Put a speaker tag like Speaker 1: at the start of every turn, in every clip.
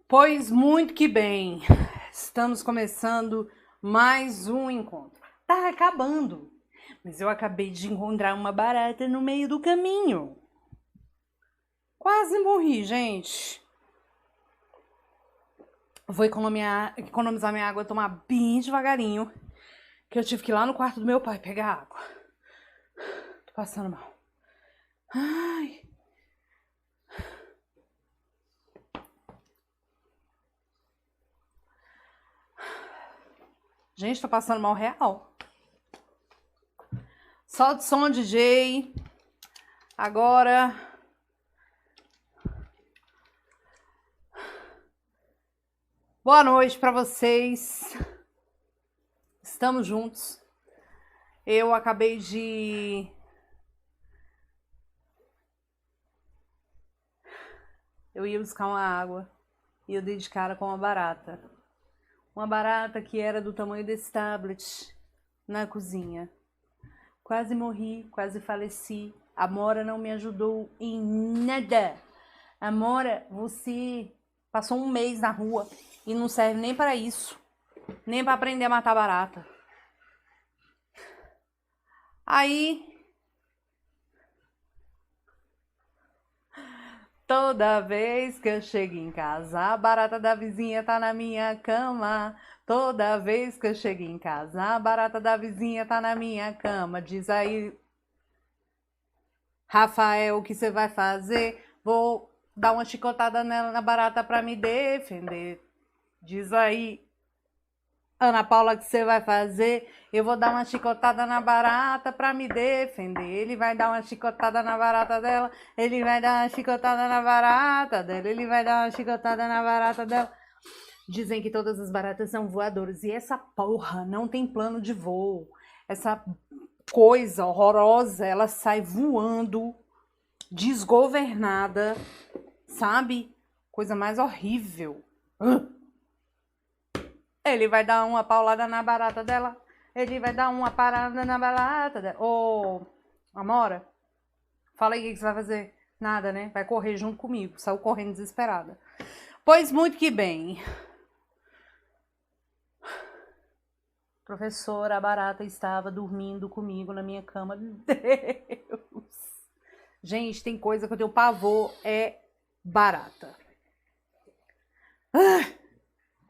Speaker 1: Pois muito que bem, estamos começando mais um encontro. Tá acabando, mas eu acabei de encontrar uma barata no meio do caminho. Quase morri, gente. Vou economizar minha água, tomar bem devagarinho, que eu tive que ir lá no quarto do meu pai pegar água. Tô passando mal. Ai. Gente, tô passando mal real. Solta o som, DJ. Agora. Boa noite pra vocês. Estamos juntos. Eu acabei de... Eu ia buscar uma água e eu dei de cara com uma barata. Uma barata que era do tamanho desse tablet na cozinha. Quase morri, quase faleci. A Mora não me ajudou em nada. A Mora, você passou um mês na rua e não serve nem para isso. Nem para aprender a matar barata. Aí... Toda vez que eu chego em casa, a barata da vizinha tá na minha cama. Toda vez que eu chego em casa, a barata da vizinha tá na minha cama. Diz aí, Rafael, o que você vai fazer? Vou dar uma chicotada nela na barata pra me defender. Diz aí, Ana Paula, o que você vai fazer? Eu vou dar uma chicotada na barata pra me defender. Ele vai dar uma chicotada na barata dela. Ele vai dar uma chicotada na barata dela. Ele vai dar uma chicotada na barata dela. Dizem que todas as baratas são voadoras. E essa porra não tem plano de voo. Essa coisa horrorosa, ela sai voando, desgovernada, sabe? Coisa mais horrível. Ele vai dar uma paulada na barata dela. Ele vai dar uma parada na barata dela. Ô, Amora, fala aí o que você vai fazer. Nada, né? Vai correr junto comigo. Saiu correndo desesperada. Pois muito que bem. Professora, a barata estava dormindo comigo na minha cama. Deus. Gente, tem coisa que eu tenho pavor. É barata.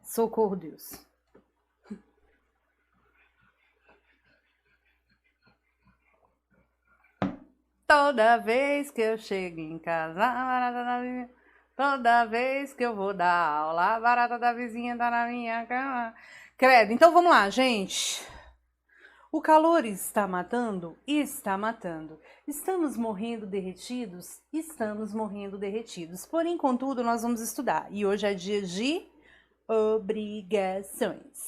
Speaker 1: Socorro, Deus. Toda vez que eu chego em casa, a barata da vizinha... Toda vez que eu vou dar aula, a barata da vizinha tá na minha cama. Credo, então vamos lá, gente. O calor está matando? Está matando. Estamos morrendo derretidos? Estamos morrendo derretidos. Porém, contudo, nós vamos estudar. E hoje é dia de obrigações.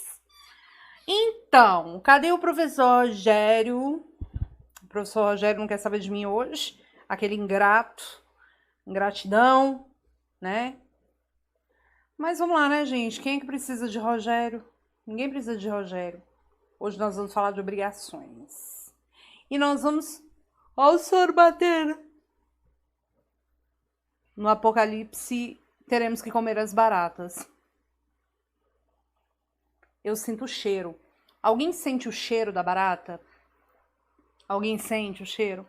Speaker 1: Então, cadê o professor Rogério? O professor Rogério não quer saber de mim hoje. Aquele ingrato, ingratidão, né? Mas vamos lá, né, gente? Quem é que precisa de Rogério? Ninguém precisa de Rogério. Hoje nós vamos falar de obrigações. E nós vamos... Ó o soro batendo. No Apocalipse, teremos que comer as baratas. Eu sinto o cheiro. Alguém sente o cheiro da barata? Alguém sente o cheiro?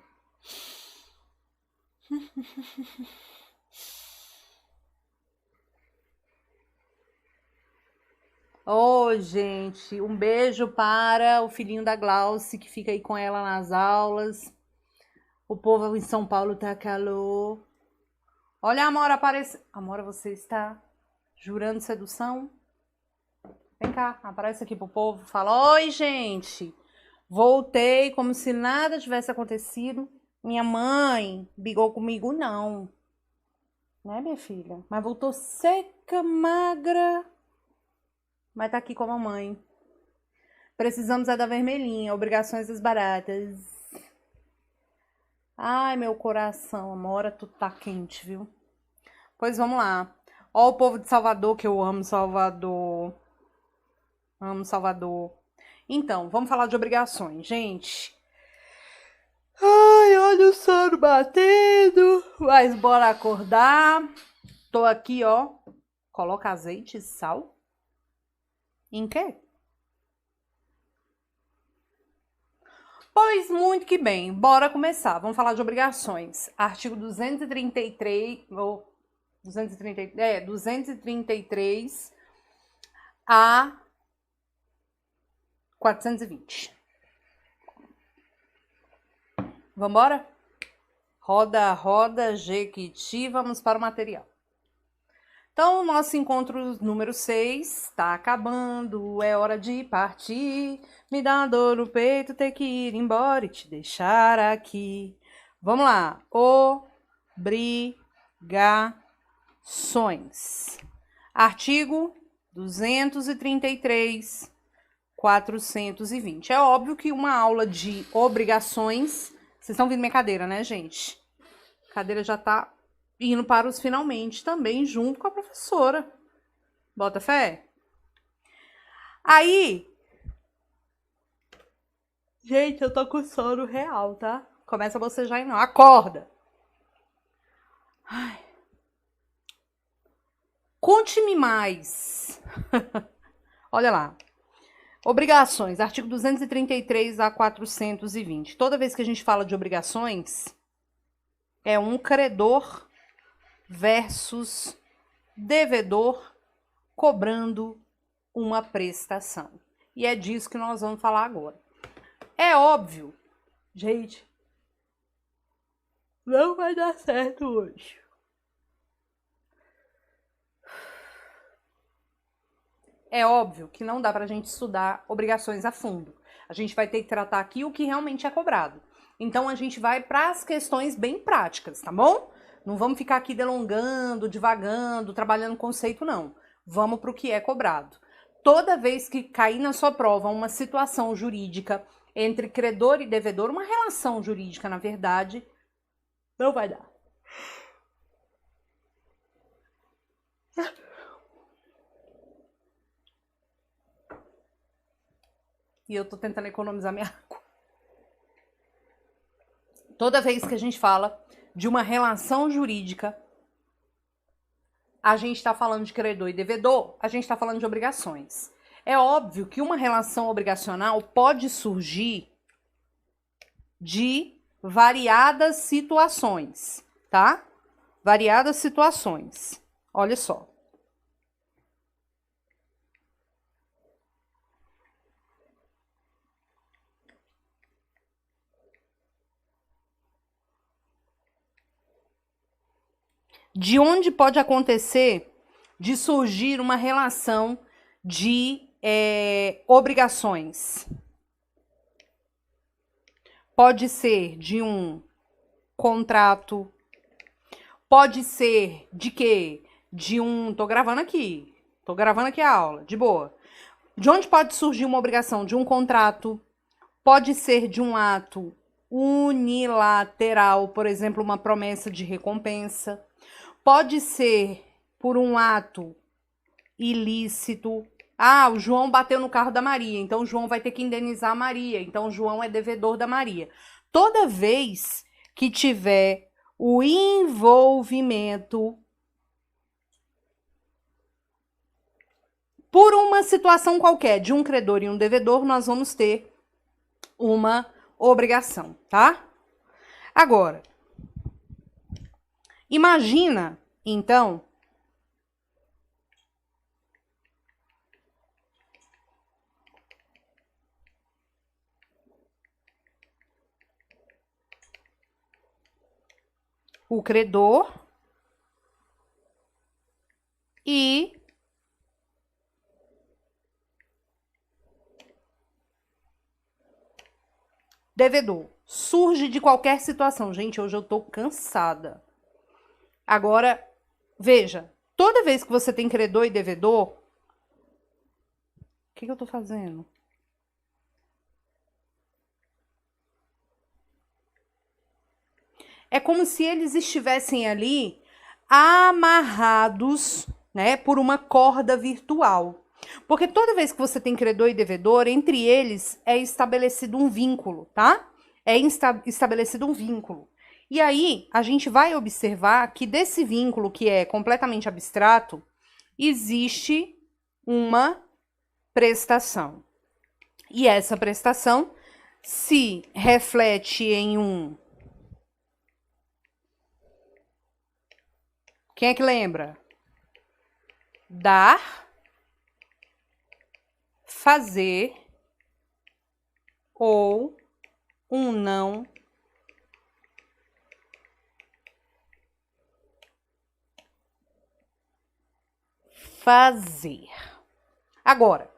Speaker 1: Oh, gente, um beijo para o filhinho da Glauce, que fica aí com ela nas aulas. O povo em São Paulo tá calor. Olha a Amora aparecendo. Amora, você está jurando sedução? Vem cá, aparece aqui pro povo. Fala, oi, gente. Voltei como se nada tivesse acontecido. Minha mãe brigou comigo, não. Né, minha filha? Mas voltou seca, magra. Mas tá aqui com a mamãe. Precisamos é da vermelhinha. Obrigações das baratas. Ai, meu coração. Amora, tu tá quente, viu? Pois vamos lá. Ó o povo de Salvador, que eu amo Salvador. Amo Salvador. Então, vamos falar de obrigações, gente. Ai, olha o sono batendo. Mas bora acordar. Tô aqui, ó. Coloca azeite e sal? Em quê? Pois muito que bem, bora começar. Vamos falar de obrigações. Artigo 233, ou 233 a 420. Vambora? Roda, roda, Jequiti, vamos para o material. Então, o nosso encontro número 6 está acabando, é hora de partir. Me dá uma dor no peito ter que ir embora e te deixar aqui. Vamos lá. Obrigações. Artigo 233, 420. É óbvio que uma aula de obrigações... Vocês estão vendo minha cadeira, né, gente? A cadeira já tá indo para os finalmente também, junto com a professora. Bota fé? Aí... Gente, eu tô com sono real, tá? Começa a bocejar aí não. Acorda! Ai. Conte-me mais. Olha lá. Obrigações, artigo 233 a 420. Toda vez que a gente fala de obrigações, é um credor versus devedor cobrando uma prestação. E é disso que nós vamos falar agora. É óbvio, gente, não vai dar certo hoje. É óbvio que não dá pra gente estudar obrigações a fundo. A gente vai ter que tratar aqui o que realmente é cobrado. Então, a gente vai para as questões bem práticas, tá bom? Não vamos ficar aqui delongando, divagando, trabalhando conceito, não. Vamos para o que é cobrado. Toda vez que cair na sua prova uma situação jurídica entre credor e devedor, uma relação jurídica, na verdade, não vai dar. E eu tô tentando economizar minha água. Toda vez que a gente fala de uma relação jurídica, a gente está falando de credor e devedor, a gente está falando de obrigações. É óbvio que uma relação obrigacional pode surgir de variadas situações, tá? Variadas situações. Olha só. De onde pode acontecer de surgir uma relação de obrigações? Pode ser de um contrato, pode ser de quê? De um... Tô gravando aqui a aula, de boa. De onde pode surgir uma obrigação? De um contrato, pode ser de um ato unilateral, por exemplo, uma promessa de recompensa. Pode ser por um ato ilícito. Ah, o João bateu no carro da Maria, então o João vai ter que indenizar a Maria, então o João é devedor da Maria. Toda vez que tiver o envolvimento por uma situação qualquer de um credor e um devedor, nós vamos ter uma obrigação, tá? Agora, imagina, então, o credor e devedor. Surge de qualquer situação. Gente, hoje eu tô cansada. Agora, veja, toda vez que você tem credor e devedor, o que eu tô fazendo? É como se eles estivessem ali amarrados, né, por uma corda virtual. Porque toda vez que você tem credor e devedor, entre eles é estabelecido um vínculo, tá? É estabelecido um vínculo. E aí, a gente vai observar que desse vínculo, que é completamente abstrato, existe uma prestação. E essa prestação se reflete em um... Quem é que lembra? Dar, fazer ou um não fazer. Agora,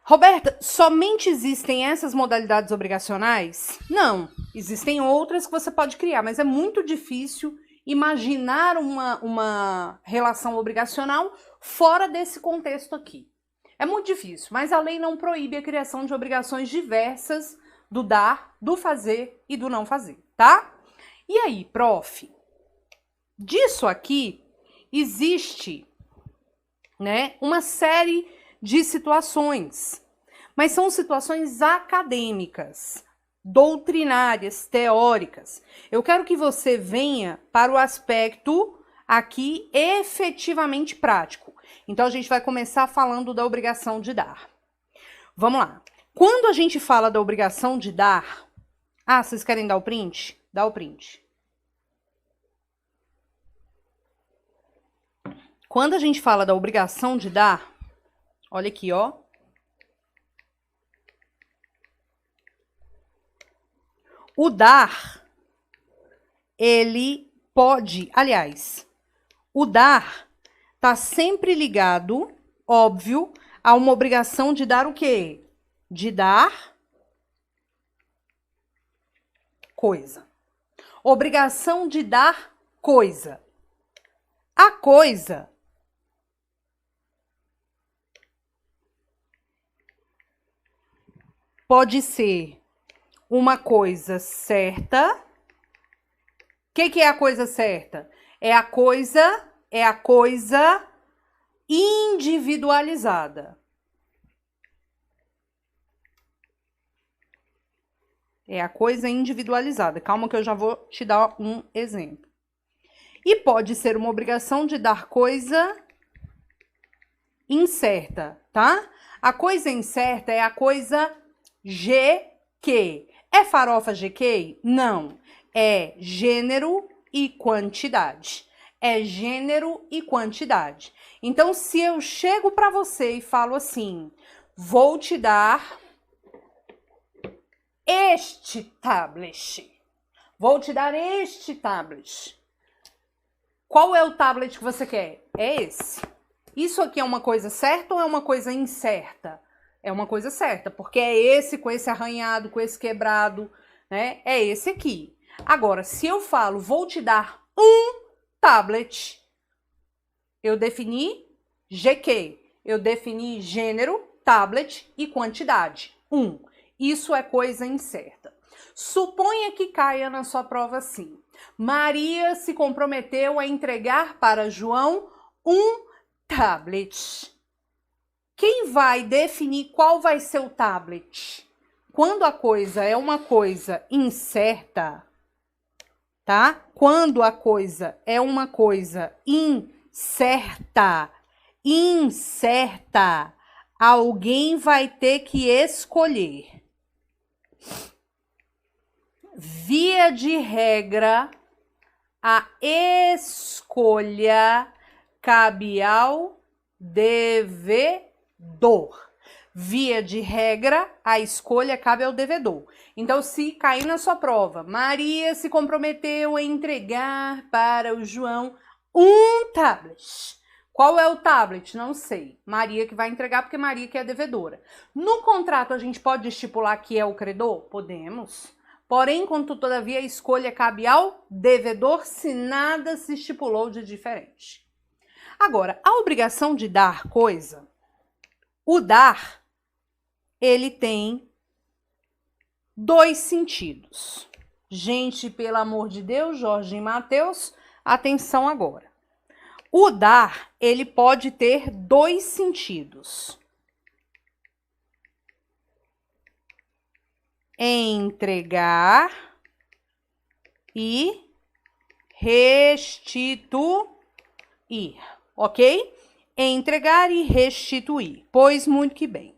Speaker 1: Roberta, somente existem essas modalidades obrigacionais? Não, existem outras que você pode criar, mas é muito difícil imaginar uma relação obrigacional fora desse contexto aqui. É muito difícil, mas a lei não proíbe a criação de obrigações diversas do dar, do fazer e do não fazer, tá? E aí, prof, disso aqui existe, né, uma série de situações, mas são situações acadêmicas, doutrinárias, teóricas. Eu quero que você venha para o aspecto aqui efetivamente prático. Então, a gente vai começar falando da obrigação de dar. Vamos lá. Quando a gente fala da obrigação de dar... Ah, vocês querem dar o print? Dá o print. Quando a gente fala da obrigação de dar, olha aqui, ó. O dar, ele pode, aliás, o dar tá sempre ligado, óbvio, a uma obrigação de dar o quê? De dar coisa. Obrigação de dar coisa. A coisa pode ser uma coisa certa. O que é a coisa certa? É a coisa individualizada. É a coisa individualizada. Calma que eu já vou te dar um exemplo. E pode ser uma obrigação de dar coisa incerta, tá? A coisa incerta é a coisa GQ. É farofa GQ? Não. É gênero e quantidade. É gênero e quantidade. Então, se eu chego para você e falo assim, vou te dar este tablet. Vou te dar este tablet. Qual é o tablet que você quer? É esse. Isso aqui é uma coisa certa ou é uma coisa incerta? É uma coisa certa, porque é esse com esse arranhado, com esse quebrado, né? É esse aqui. Agora, se eu falo, vou te dar um tablet, eu defini GQ, eu defini gênero, tablet e quantidade. Isso é coisa incerta. Suponha que caia na sua prova assim. Maria se comprometeu a entregar para João um tablet. Quem vai definir qual vai ser o tablet? Quando a coisa é uma coisa incerta, tá? Quando a coisa é uma coisa incerta, alguém vai ter que escolher. Via de regra, a escolha cabe ao devedor. Via de regra, a escolha cabe ao devedor. Então, se cair na sua prova, Maria se comprometeu a entregar para o João um tablet. Qual é o tablet? Não sei. Maria que vai entregar, porque Maria que é a devedora. No contrato, a gente pode estipular que é o credor? Podemos. Porém, contudo, todavia, a escolha cabe ao devedor se nada se estipulou de diferente. Agora, a obrigação de dar coisa, o dar, ele tem dois sentidos. Gente, pelo amor de Deus, Jorge e Mateus, atenção agora. O dar, ele pode ter dois sentidos. Entregar e restituir. ok? Entregar e restituir. Pois muito que bem.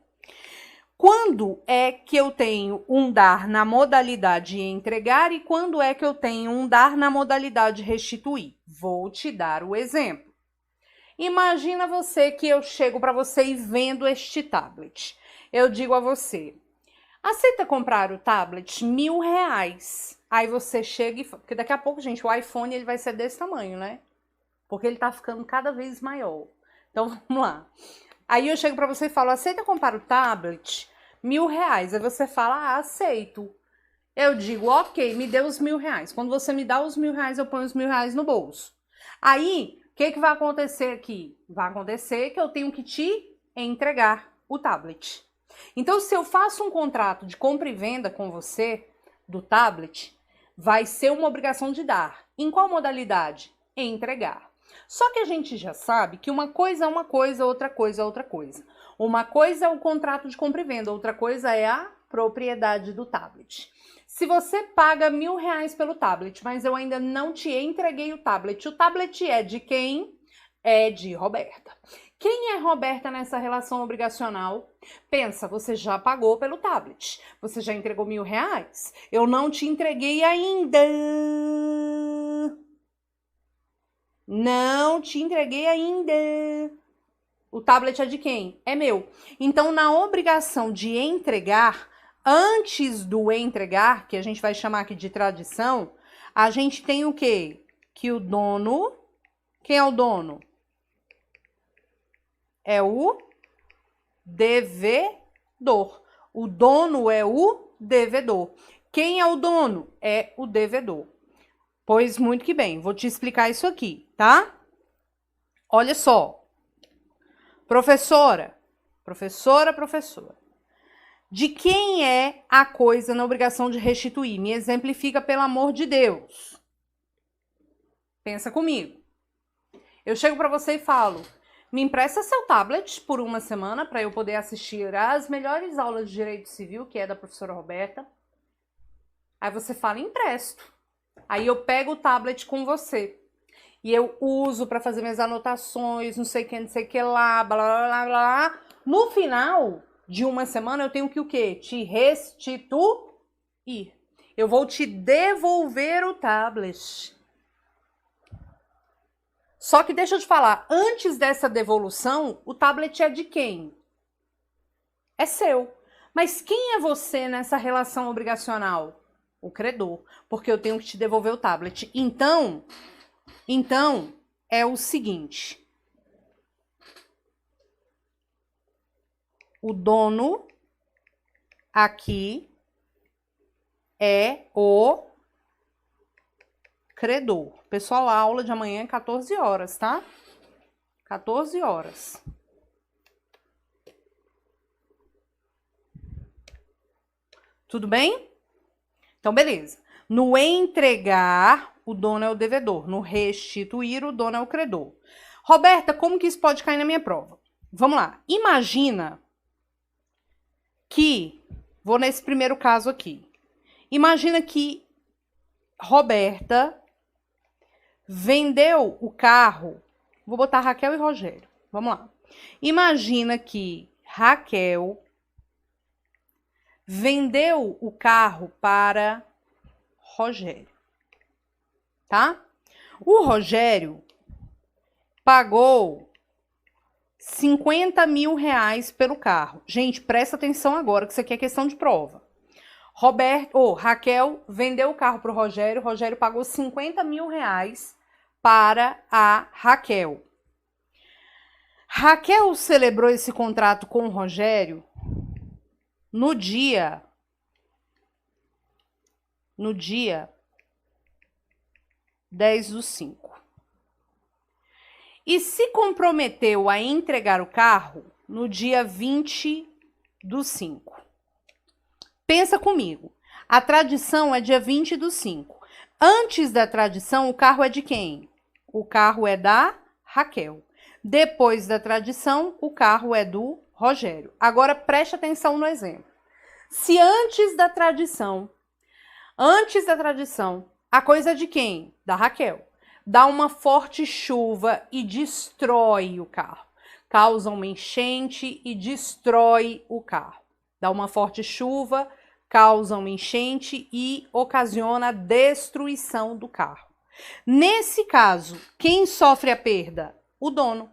Speaker 1: Quando é que eu tenho um dar na modalidade entregar e quando é que eu tenho um dar na modalidade restituir? Vou te dar o exemplo. Imagina você que eu chego para você e vendo este tablet. Eu digo a você, aceita comprar o tablet R$1.000. Aí você chega e... Porque daqui a pouco, gente, o iPhone ele vai ser desse tamanho, né? Porque ele tá ficando cada vez maior. Então, vamos lá. Aí eu chego para você e falo, aceita comprar o tablet R$1.000. Aí você fala, aceito. Eu digo, ok, me dê os R$1.000. Quando você me dá os R$1.000, eu ponho os R$1.000 no bolso. Aí, o que vai acontecer aqui? Vai acontecer que eu tenho que te entregar o tablet. Então, se eu faço um contrato de compra e venda com você do tablet, vai ser uma obrigação de dar. Em qual modalidade? Entregar. Só que a gente já sabe que uma coisa é uma coisa, outra coisa é outra coisa. Uma coisa é o contrato de compra e venda, outra coisa é a propriedade do tablet. Se você paga R$1.000 pelo tablet, mas eu ainda não te entreguei o tablet é de quem? É de Roberta. Quem é Roberta nessa relação obrigacional? Pensa, você já pagou pelo tablet, você já entregou R$1.000, eu não te entreguei ainda. Não te entreguei ainda. O tablet é de quem? É meu. Então, na obrigação de entregar, antes do entregar, que a gente vai chamar aqui de tradição, a gente tem o quê? Que o dono... Quem é o dono? É o devedor. O dono é o devedor. Quem é o dono? É o devedor. Pois muito que bem, vou te explicar isso aqui, tá? Olha só. Professora. De quem é a coisa na obrigação de restituir? Me exemplifica, pelo amor de Deus. Pensa comigo. Eu chego para você e falo, me empresta seu tablet por uma semana para eu poder assistir às melhores aulas de Direito Civil, que é da professora Roberta. Aí você fala, empresto. Aí eu pego o tablet com você. E eu uso para fazer minhas anotações, não sei o que lá, blá, blá, blá, blá. No final de uma semana eu tenho que o quê? Te restituir. Eu vou te devolver o tablet. Só que deixa eu te falar, antes dessa devolução, o tablet é de quem? É seu. Mas quem é você nessa relação obrigacional? O credor, porque eu tenho que te devolver o tablet. Então é o seguinte. O dono aqui é o credor. Pessoal, a aula de amanhã é 14 horas, tá? 14 horas. Tudo bem? Então, beleza. No entregar, o dono é o devedor. No restituir, o dono é o credor. Roberta, como que isso pode cair na minha prova? Vamos lá. Imagina que... Vou nesse primeiro caso aqui. Imagina que Roberta vendeu o carro... Vou botar Raquel e Rogério. Vamos lá. Imagina que Raquel vendeu o carro para Rogério, tá? O Rogério pagou R$50.000 pelo carro. Gente, presta atenção agora, que isso aqui é questão de prova. Raquel vendeu o carro para o Rogério pagou R$50.000 para a Raquel. Raquel celebrou esse contrato com o Rogério no dia 10/5. E se comprometeu a entregar o carro no dia 20/5. Pensa comigo. A tradição é dia 20/5. Antes da tradição, o carro é de quem? O carro é da Raquel. Depois da tradição, o carro é do Rogério. Agora preste atenção no exemplo. Se antes da tradição, a coisa é de quem? Da Raquel. dá uma forte chuva e destrói o carro. Causa uma enchente e destrói o carro. Dá uma forte chuva, causa uma enchente e ocasiona a destruição do carro. Nesse caso, quem sofre a perda? O dono.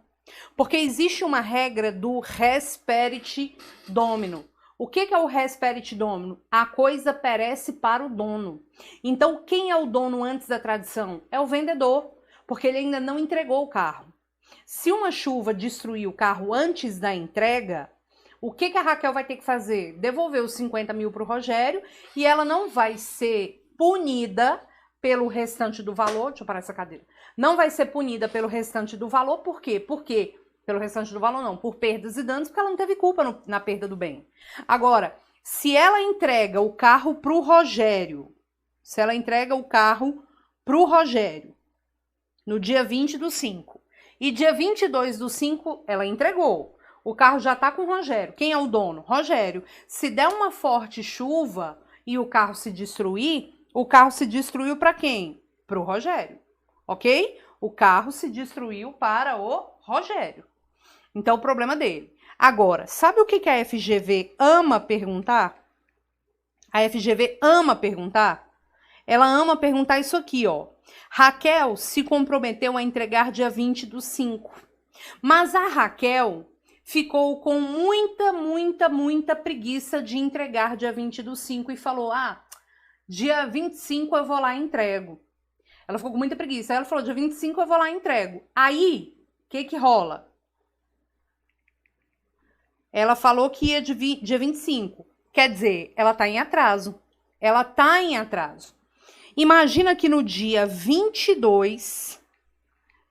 Speaker 1: Porque existe uma regra do res perit domino. O que é o res perit domino? A coisa perece para o dono. Então, quem é o dono antes da tradição? É o vendedor, porque ele ainda não entregou o carro. Se uma chuva destruir o carro antes da entrega, o que a Raquel vai ter que fazer? Devolver os 50 mil para o Rogério e ela não vai ser punida pelo restante do valor. Deixa eu parar essa cadeira. Não vai ser punida pelo restante do valor. Por quê? Porque pelo restante do valor não, por perdas e danos, porque ela não teve culpa na perda do bem. Agora, se ela entrega o carro para o Rogério, no dia 20/5, e dia 22/5 ela entregou, o carro já está com o Rogério. Quem é o dono? Rogério. Se der uma forte chuva e o carro se destruir, o carro se destruiu para quem? Para o Rogério, ok? O carro se destruiu para o Rogério. Então, o problema dele. Agora, sabe o que a FGV ama perguntar? A FGV ama perguntar? Ela ama perguntar isso aqui, ó. Raquel se comprometeu a entregar dia 20/5. Mas a Raquel ficou com muita preguiça de entregar dia 20/5 e falou, dia 25 eu vou lá e entrego. Ela ficou com muita preguiça. Aí ela falou, dia 25 eu vou lá e entrego. Aí, o que rola? Ela falou que ia dia 25. Quer dizer, ela tá em atraso. Imagina que no dia 22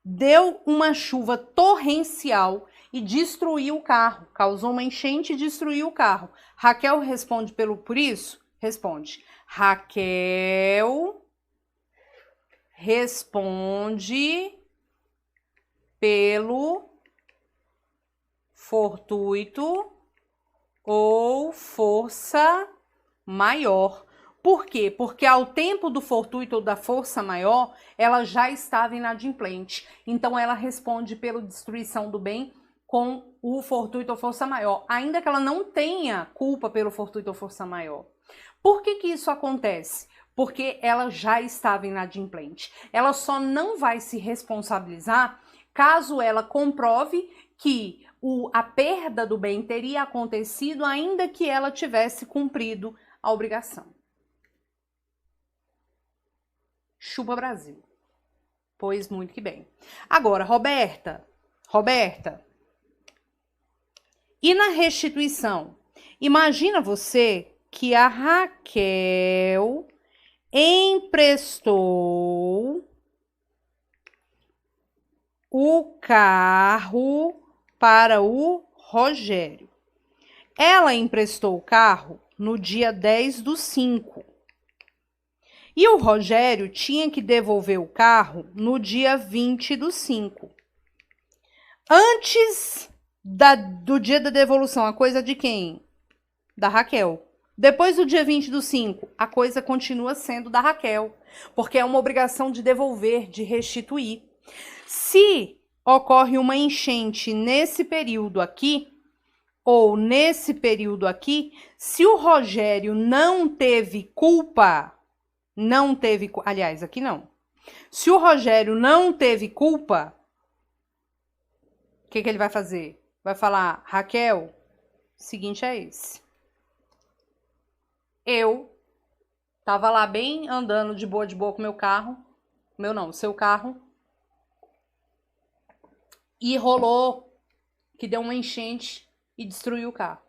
Speaker 1: deu uma chuva torrencial e destruiu o carro. Causou uma enchente e destruiu o carro. Raquel responde por isso? Responde. Raquel responde pelo fortuito ou força maior. Por quê? Porque ao tempo do fortuito ou da força maior, ela já estava inadimplente. Então, ela responde pela destruição do bem com o fortuito ou força maior, ainda que ela não tenha culpa pelo fortuito ou força maior. Por que isso acontece? Porque ela já estava inadimplente. Ela só não vai se responsabilizar caso ela comprove que a perda do bem teria acontecido ainda que ela tivesse cumprido a obrigação. Chupa Brasil. Pois muito que bem. Agora, Roberta. E na restituição? Imagina você que a Raquel emprestou o carro para o Rogério. Ela emprestou o carro no dia 10/5. E o Rogério tinha que devolver o carro no dia 20/5. Antes do dia da devolução, a coisa de quem? Da Raquel. Depois do dia 20/5, a coisa continua sendo da Raquel, porque é uma obrigação de devolver, de restituir. Se ocorre uma enchente nesse período aqui, ou nesse período aqui, se o Rogério não teve culpa, aliás, aqui não. Se o Rogério não teve culpa, o que ele vai fazer? Vai falar, Raquel, o seguinte é esse. Eu tava lá bem andando de boa com meu carro, seu carro, e rolou que deu uma enchente e destruiu o carro.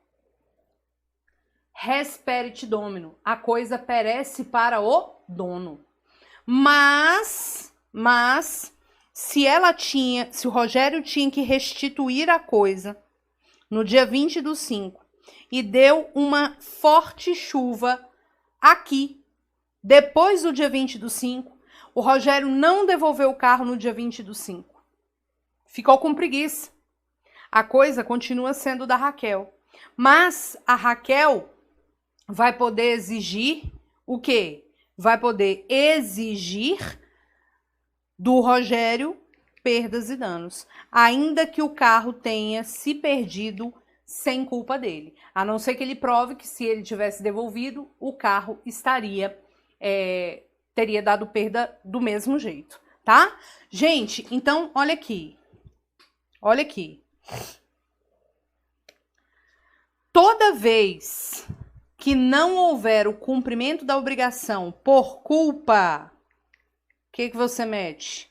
Speaker 1: Res perit domino, a coisa perece para o dono. Mas se o Rogério tinha que restituir a coisa no dia 20/5 e deu uma forte chuva aqui, depois do dia 20/5, o Rogério não devolveu o carro no dia 20/5. Ficou com preguiça. A coisa continua sendo da Raquel. Mas a Raquel vai poder exigir o quê? Vai poder exigir do Rogério, perdas e danos. Ainda que o carro tenha se perdido sem culpa dele. A não ser que ele prove que se ele tivesse devolvido, o carro teria dado perda do mesmo jeito, tá? Gente, então, olha aqui. Olha aqui. Toda vez que não houver o cumprimento da obrigação por culpa, o que você mete?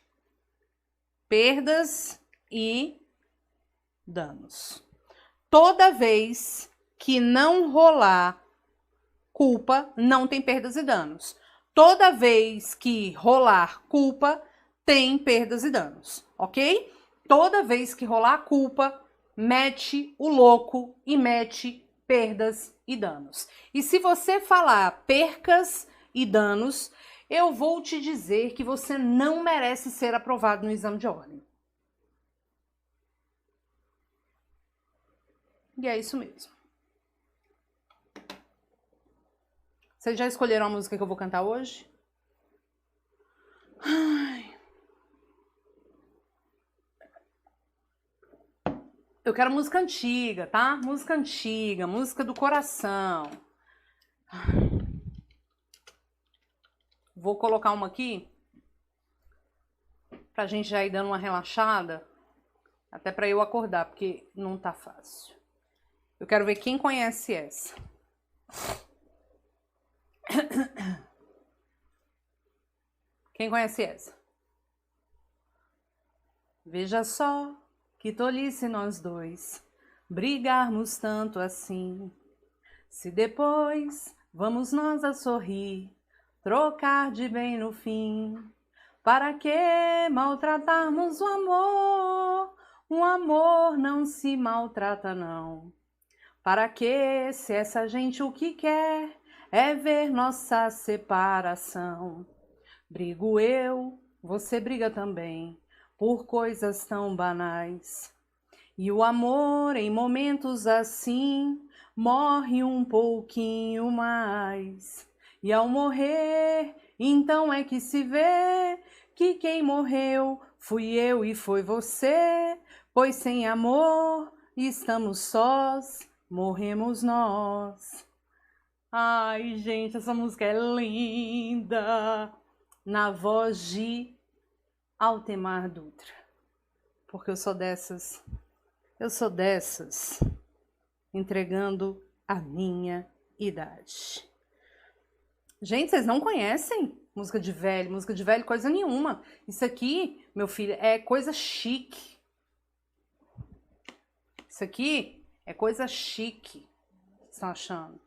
Speaker 1: Perdas e danos. Toda vez que não rolar culpa, não tem perdas e danos. Toda vez que rolar culpa, tem perdas e danos, ok? Toda vez que rolar culpa, mete o louco e mete perdas e danos. E se você falar percas e danos, eu vou te dizer que você não merece ser aprovado no exame de ordem. E é isso mesmo. Vocês já escolheram a música que eu vou cantar hoje? Ai. Eu quero música antiga, tá? Música antiga, música do coração. Vou colocar uma aqui pra gente já ir dando uma relaxada, até pra eu acordar, porque não tá fácil. Eu quero ver quem conhece essa. Quem conhece essa? Veja só que tolice nós dois brigarmos tanto assim. Se depois vamos nós a sorrir, trocar de bem no fim. Para que maltratarmos o amor? O amor não se maltrata não. Para que, se essa gente o que quer é ver nossa separação? Brigo eu, você briga também, por coisas tão banais. E o amor, em momentos assim, morre um pouquinho mais. E ao morrer, então é que se vê que quem morreu fui eu e foi você. Pois sem amor estamos sós, morremos nós. Ai, gente, essa música é linda. Na voz de Altemar Dutra. Porque eu sou dessas, entregando a minha idade. Gente, vocês não conhecem música de velho? Música de velho, coisa nenhuma. Isso aqui, meu filho, é coisa chique. Isso aqui é coisa chique. Vocês estão achando?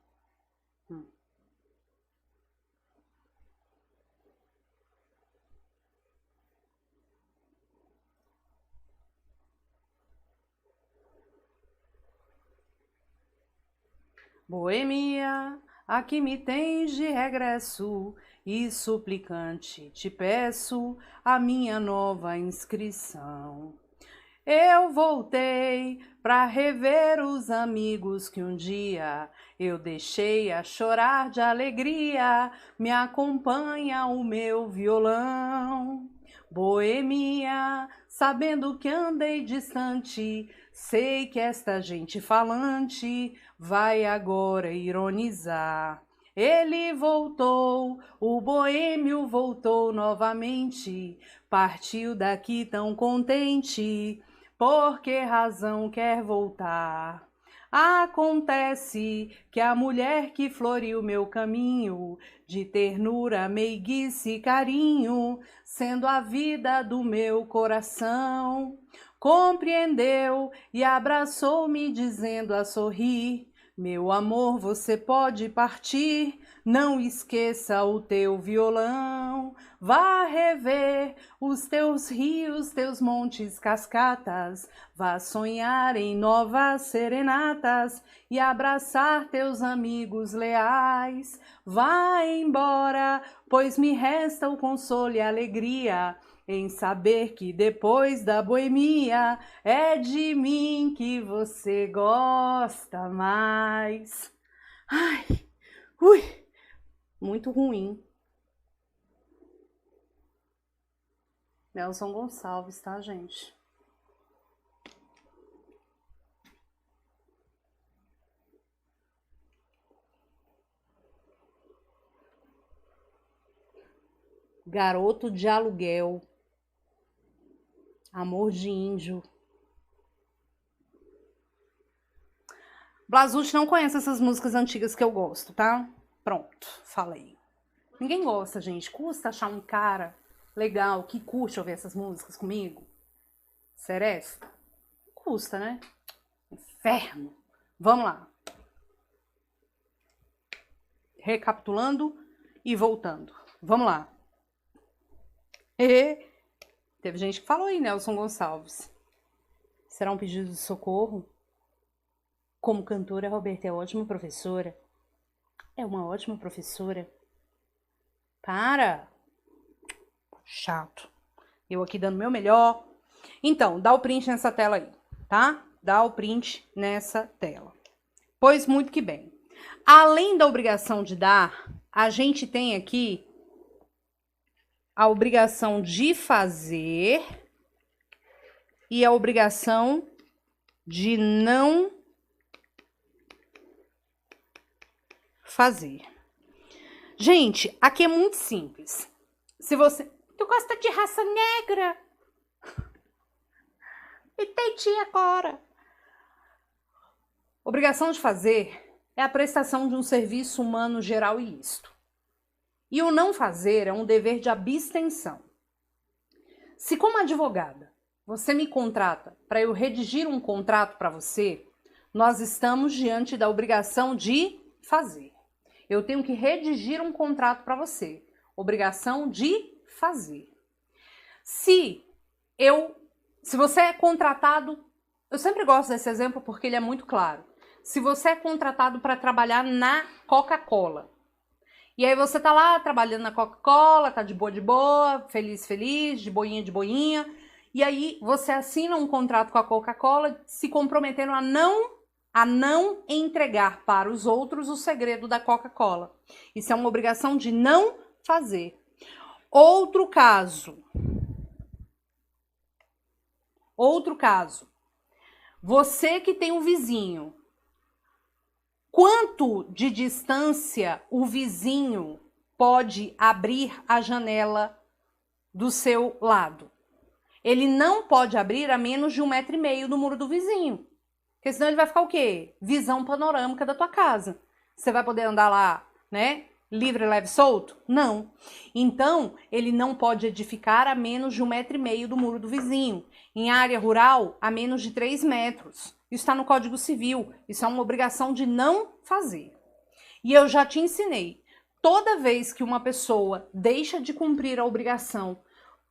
Speaker 1: Boemia, aqui me tens de regresso, e suplicante te peço a minha nova inscrição. Eu voltei para rever os amigos que um dia eu deixei a chorar de alegria, me acompanha o meu violão. Boemia, sabendo que andei distante, sei que esta gente falante vai agora ironizar. Ele voltou, o boêmio voltou novamente, partiu daqui tão contente, por que razão quer voltar? Acontece que a mulher que floriu meu caminho, de ternura, meiguice e carinho, sendo a vida do meu coração, compreendeu e abraçou-me dizendo a sorrir: meu amor, você pode partir, não esqueça o teu violão. Vá rever os teus rios, teus montes, cascatas. Vá sonhar em novas serenatas e abraçar teus amigos leais. Vá embora, pois me resta o consolo e a alegria em saber que depois da boemia é de mim que você gosta mais. Ai, ui, muito ruim. Nelson Gonçalves, tá, gente? Garoto de Aluguel. Amor de Índio. Blasucci não conhece essas músicas antigas que eu gosto, tá? Pronto, falei. Ninguém gosta, gente. Custa achar um cara legal que curte ouvir essas músicas comigo? Seresta? Custa, né? Inferno. Vamos lá. Recapitulando e voltando. Vamos lá. Teve gente que falou aí, Nelson Gonçalves. Será um pedido de socorro? Como cantora, a Roberta é ótima professora. É uma ótima professora. Para! Chato. Eu aqui dando meu melhor. Então, dá o print nessa tela aí, tá? Dá o print nessa tela. Pois muito que bem. Além da obrigação de dar, a gente tem aqui a obrigação de fazer e a obrigação de não fazer. Gente, aqui é muito simples. Se você... Tu gosta de raça negra? Entendi agora. Obrigação de fazer é a prestação de um serviço humano geral e ilícito. E o não fazer é um dever de abstenção. Se como advogada você me contrata para eu redigir um contrato para você, nós estamos diante da obrigação de fazer. Eu tenho que redigir um contrato para você. Obrigação de fazer. Se você é contratado, eu sempre gosto desse exemplo porque ele é muito claro. Se você é contratado para trabalhar na Coca-Cola, e aí você tá lá trabalhando na Coca-Cola, tá de boa, feliz, de boinha, e aí você assina um contrato com a Coca-Cola se comprometendo a não entregar para os outros o segredo da Coca-Cola. Isso é uma obrigação de não fazer. Outro caso. Você que tem um vizinho. Quanto de distância o vizinho pode abrir a janela do seu lado? Ele não pode abrir a menos de 1,5 metro do muro do vizinho. Porque senão ele vai ficar o quê? Visão panorâmica da tua casa. Você vai poder andar lá, né? Livre, leve, solto? Não. Então, ele não pode edificar a menos de 1,5 metro do muro do vizinho. Em área rural, a menos de 3 metros. Isso está no Código Civil. Isso é uma obrigação de não fazer. E eu já te ensinei. Toda vez que uma pessoa deixa de cumprir a obrigação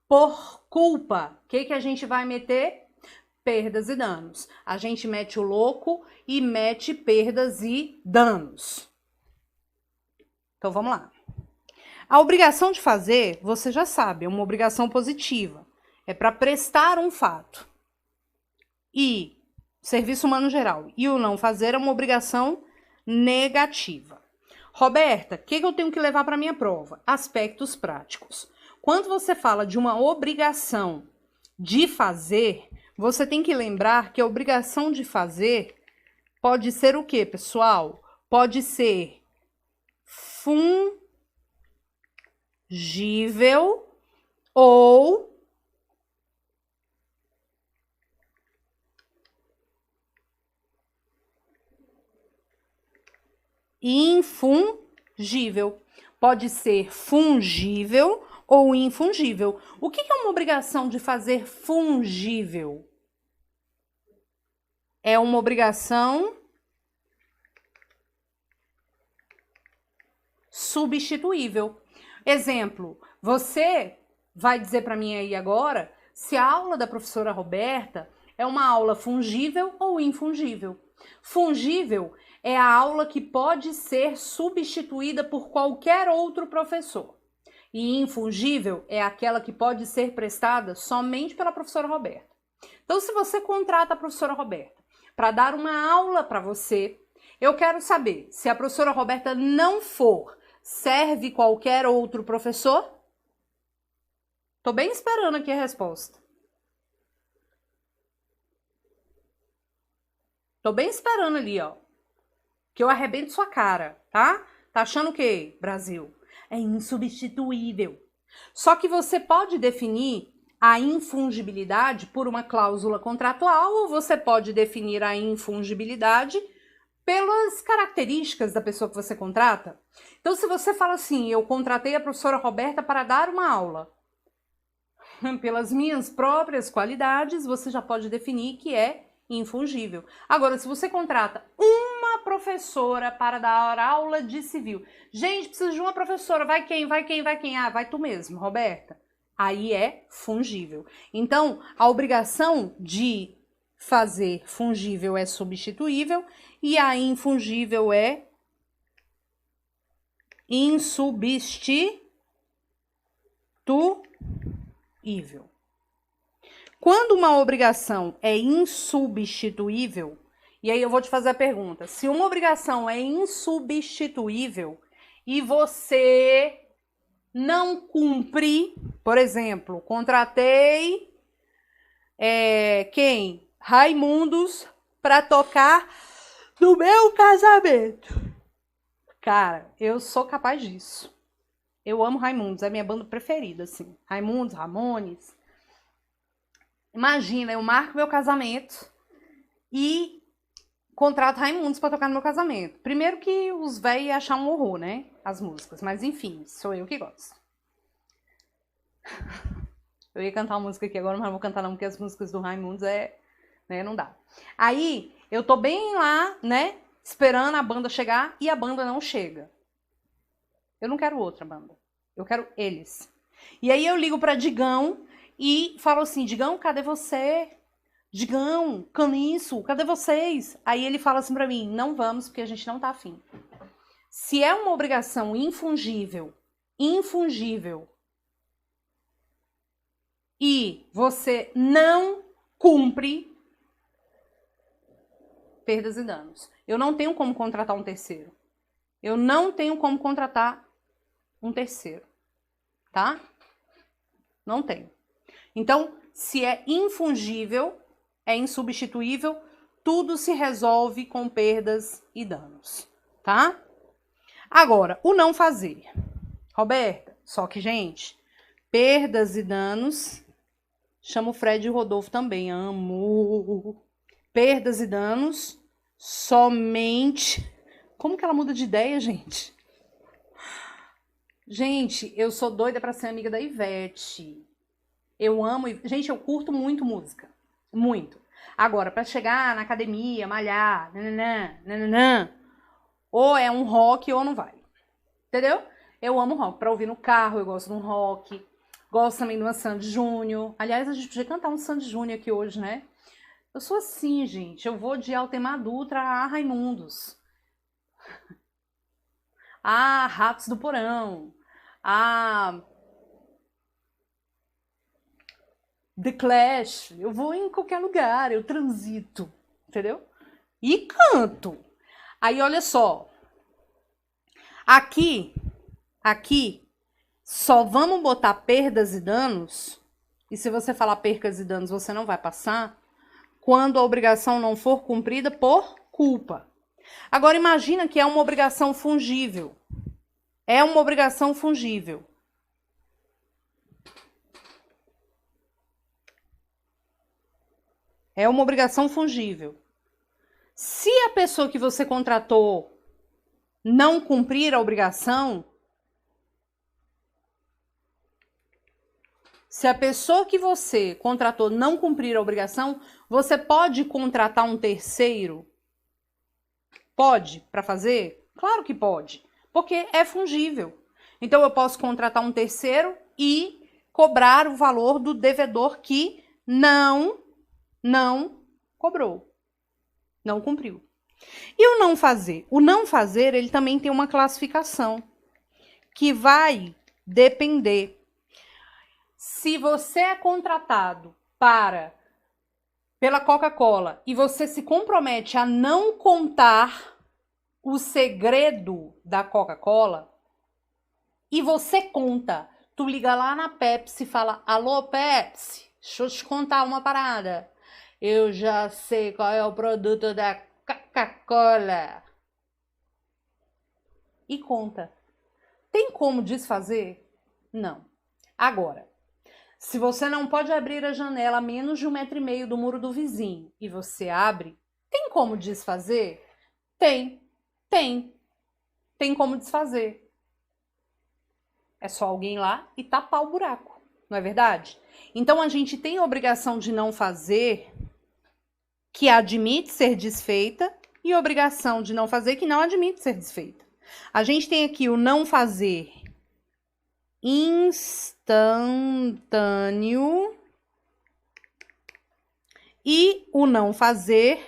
Speaker 1: por culpa, o que a gente vai meter? Perdas e danos. A gente mete o louco e mete perdas e danos. Então, vamos lá. A obrigação de fazer, você já sabe, é uma obrigação positiva. É para prestar um fato. E serviço humano geral. E o não fazer é uma obrigação negativa. Roberta, o que eu tenho que levar para minha prova? Aspectos práticos. Quando você fala de uma obrigação de fazer, você tem que lembrar que a obrigação de fazer pode ser o quê, pessoal? Pode ser fungível ou infungível. Pode ser fungível ou infungível. O que é uma obrigação de fazer fungível? É uma obrigação substituível. Exemplo, você vai dizer para mim aí agora se a aula da professora Roberta é uma aula fungível ou infungível. Fungível é a aula que pode ser substituída por qualquer outro professor. E infungível é aquela que pode ser prestada somente pela professora Roberta. Então, se você contrata a professora Roberta para dar uma aula para você, eu quero saber se a professora Roberta não for, serve qualquer outro professor? Tô bem esperando aqui a resposta. Tô bem esperando ali, ó. Que eu arrebento sua cara, tá? Tá achando o quê, Brasil? É insubstituível. Só que você pode definir a infungibilidade por uma cláusula contratual ou você pode definir a infungibilidade pelas características da pessoa que você contrata. Então, se você fala assim, eu contratei a professora Roberta para dar uma aula, pelas minhas próprias qualidades, você já pode definir que é infungível. Agora, se você contrata uma professora para dar aula de civil, gente, precisa de uma professora, vai quem? Vai quem? Vai quem? Ah, vai tu mesmo, Roberta. Aí é fungível. Então, a obrigação de fazer fungível é substituível e a infungível é insubstituível. Quando uma obrigação é insubstituível, e aí eu vou te fazer a pergunta, se uma obrigação é insubstituível e você não cumpre, por exemplo, contratei quem? Raimundos para tocar no meu casamento. Cara, eu sou capaz disso. Eu amo Raimundos, é minha banda preferida, assim. Raimundos, Ramones. Imagina, eu marco meu casamento e contrato Raimundos pra tocar no meu casamento. Primeiro que os véi iam achar um horror, né? As músicas. Mas enfim, sou eu que gosto. Eu ia cantar uma música aqui agora, mas não vou cantar não, porque as músicas do Raimundos não dá. Aí, eu tô bem lá, né? Esperando a banda chegar e a banda não chega. Eu não quero outra banda. Eu quero eles. E aí eu ligo pra Digão e falo assim, Digão, cadê você? Digão, Caniço, cadê vocês? Aí ele fala assim pra mim, não vamos porque a gente não tá afim. Se é uma obrigação infungível, e você não cumpre, perdas e danos. Eu não tenho como contratar um terceiro. Eu não tenho como contratar um terceiro, tá? Não tenho. Então, se é infungível, é insubstituível, tudo se resolve com perdas e danos, tá? Agora, o não fazer. Roberta, só que, gente, perdas e danos, chamo o Fred e o Rodolfo também, amo. Perdas e danos, somente... Como que ela muda de ideia, gente? Gente, eu sou doida pra ser amiga da Ivete. Eu amo... Gente, eu curto muito música. Muito. Agora, pra chegar na academia, malhar, ou é um rock ou não vai. Entendeu? Eu amo rock. Pra ouvir no carro, eu gosto de um rock. Gosto também de uma Sandy Júnior. Aliás, a gente podia cantar um Sandy Júnior aqui hoje, né? Eu sou assim, gente. Eu vou de Altemar Dutra a Raimundos. A Ratos do Porão. A The Clash. Eu vou em qualquer lugar. Eu transito. Entendeu? E canto. Aí, olha só. Aqui, só vamos botar perdas e danos. E se você falar percas e danos, você não vai passar. Quando a obrigação não for cumprida por culpa. Agora imagina que é uma obrigação fungível. É uma obrigação fungível. É uma obrigação fungível. Se a pessoa que você contratou não cumprir a obrigação, se a pessoa que você contratou não cumprir a obrigação, você pode contratar um terceiro? Pode para fazer? Claro que pode, porque é fungível. Então eu posso contratar um terceiro e cobrar o valor do devedor que não cobrou, não cumpriu. E o não fazer? O não fazer, ele também tem uma classificação que vai depender. Se você é contratado pela Coca-Cola e você se compromete a não contar o segredo da Coca-Cola e você conta Tu liga lá na Pepsi e fala, alô Pepsi, deixa eu te contar uma parada. Eu já sei qual é o produto da Coca-Cola. E conta. Tem como desfazer? Não. Agora, se você não pode abrir a janela a menos de 1,5 metro do muro do vizinho e você abre, tem como desfazer? Tem. Tem como desfazer. É só alguém lá e tapar o buraco, não é verdade? Então a gente tem a obrigação de não fazer, que admite ser desfeita, e obrigação de não fazer, que não admite ser desfeita. A gente tem aqui o não fazer instantâneo e o não fazer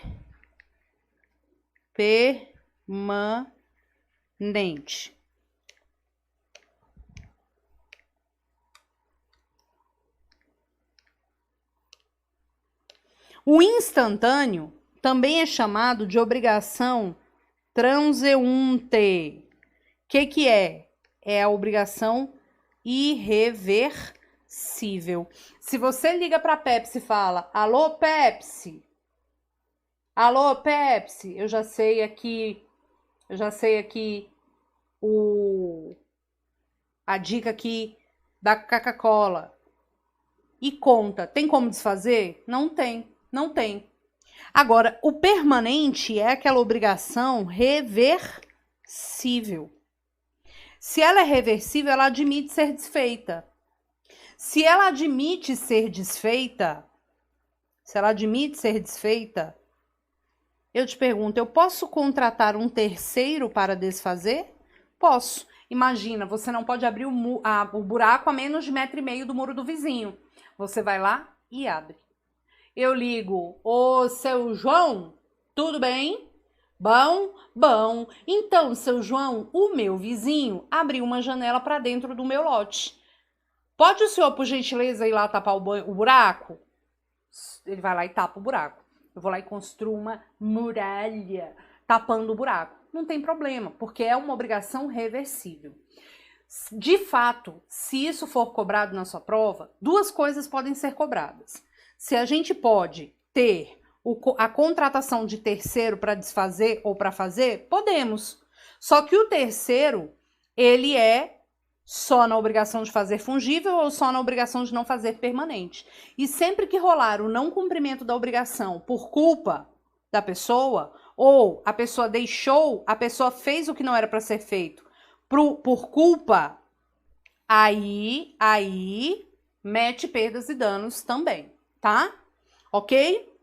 Speaker 1: permanente. O instantâneo também é chamado de obrigação transeunte. O que é? É a obrigação irreversível. Se você liga para a Pepsi e fala, alô Pepsi, eu já sei aqui a dica aqui da Coca-Cola. E conta, tem como desfazer? Não tem. Agora, o permanente é aquela obrigação reversível. Se ela é reversível, ela admite ser desfeita. Se ela admite ser desfeita, eu te pergunto, eu posso contratar um terceiro para desfazer? Posso. Imagina, você não pode abrir o buraco a menos de 1,5 metro do muro do vizinho. Você vai lá e abre. Eu ligo, ô seu João, tudo bem? Bom. Então, seu João, o meu vizinho abriu uma janela para dentro do meu lote. Pode o senhor, por gentileza, ir lá tapar o buraco? Ele vai lá e tapa o buraco. Eu vou lá e construo uma muralha tapando o buraco. Não tem problema, porque é uma obrigação reversível. De fato, se isso for cobrado na sua prova, duas coisas podem ser cobradas. Se a gente pode ter a contratação de terceiro para desfazer ou para fazer, podemos. Só que o terceiro, ele é só na obrigação de fazer fungível ou só na obrigação de não fazer permanente. E sempre que rolar o não cumprimento da obrigação por culpa da pessoa, ou a pessoa fez o que não era para ser feito por culpa, aí mete perdas e danos também, tá? Ok?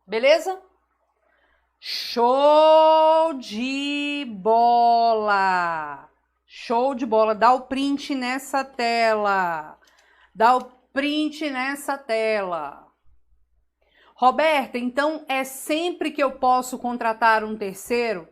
Speaker 1: Beleza? Show de bola! Show de bola! Dá o print nessa tela. Roberta, então é sempre que eu posso contratar um terceiro?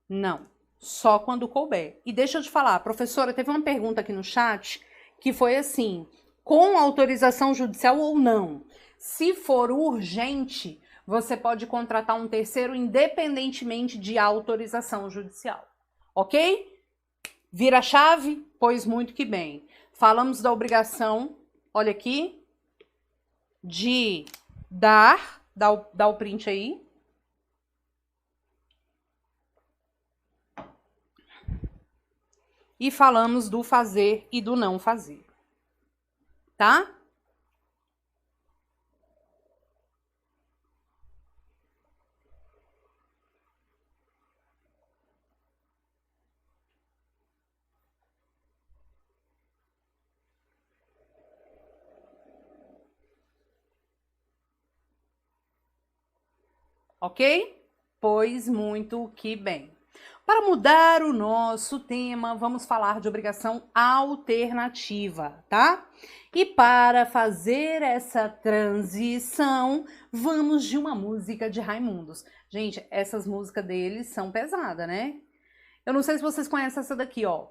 Speaker 1: Não, só quando couber. E deixa eu te falar, professora, teve uma pergunta aqui no chat que foi assim, com autorização judicial ou não? Se for urgente, você pode contratar um terceiro independentemente de autorização judicial, ok? Vira a chave? Pois muito que bem. Falamos da obrigação, olha aqui, de dá o print aí. E falamos do fazer e do não fazer, tá? Ok? Pois muito que bem. Para mudar o nosso tema, vamos falar de obrigação alternativa, tá? E para fazer essa transição, vamos de uma música de Raimundos. Gente, essas músicas deles são pesadas, né? Eu não sei se vocês conhecem essa daqui, ó.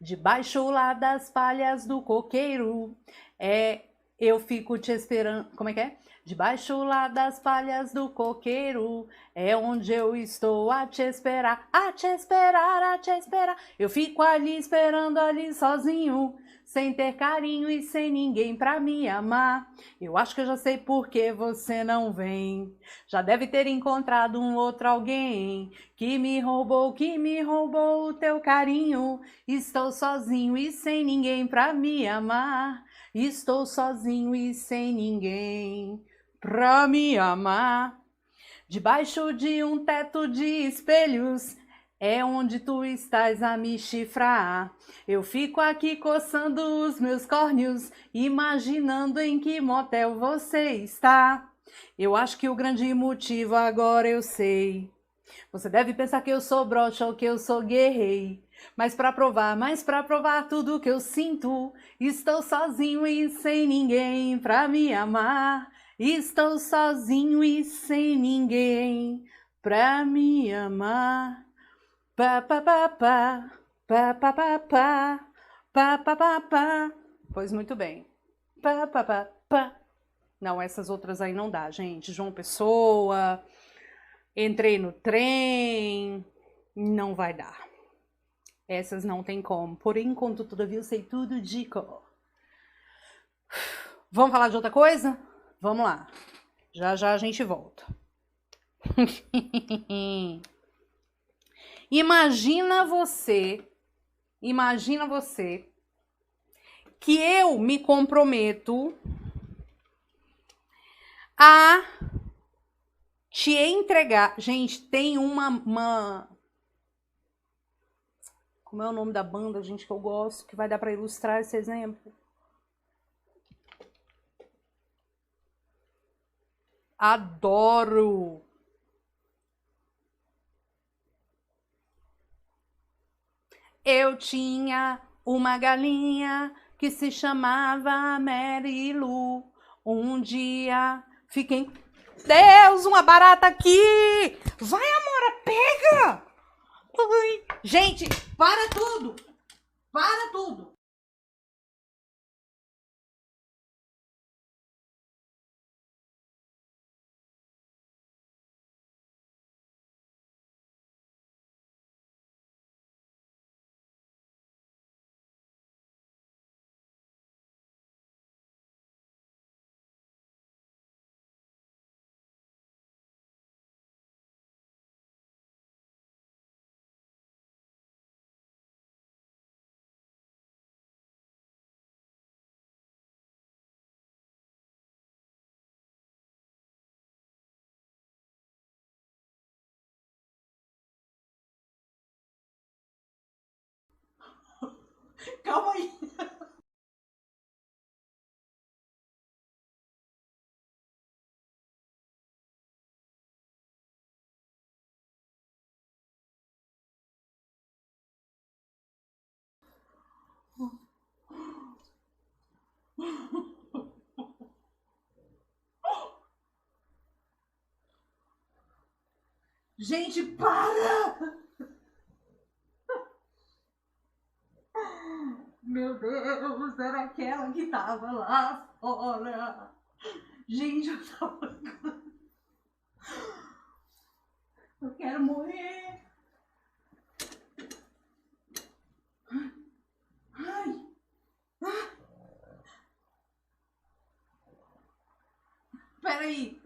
Speaker 1: Debaixo lá das palhas do coqueiro, Eu fico te esperando. Como é que é? Debaixo lá das palhas do coqueiro, é onde eu estou a te esperar, a te esperar, a te esperar. Eu fico ali esperando ali sozinho, sem ter carinho e sem ninguém pra me amar. Eu acho que eu já sei por que você não vem. Já deve ter encontrado um outro alguém que me roubou o teu carinho. Estou sozinho e sem ninguém pra me amar. Estou sozinho e sem ninguém pra me amar. Debaixo de um teto de espelhos é onde tu estás a me chifrar. Eu fico aqui coçando os meus córneos, imaginando em que motel você está. Eu acho que o grande motivo agora eu sei. Você deve pensar que eu sou broxa ou que eu sou gay. Mas pra provar tudo que eu sinto, estou sozinho e sem ninguém pra me amar. Estou sozinho e sem ninguém pra me amar. Pá, pá, pá, pá, pá, pá, pá, pá, pá, pá, pá, pá. Pois muito bem. Pá, pá, pá, pá. Não, essas outras aí não dá, gente. João Pessoa, entrei no trem, não vai dar. Essas não tem como. Porém, enquanto todavia eu sei tudo de cor. Vamos falar de outra coisa? Vamos lá. Já já a gente volta. Imagina você que eu me comprometo a te entregar. Gente, tem uma. Como é o nome da banda, gente, que eu gosto, que vai dar para ilustrar esse exemplo? Adoro! Eu tinha uma galinha que se chamava Mary Lou. Um dia fiquei. Deus, uma barata aqui! Vai, Amora, pega! Ai. Gente, para tudo! Para tudo! Calma aí. Gente, para! Meu Deus, era aquela que tava lá fora. Gente, eu tava. Eu quero morrer. Ai, peraí.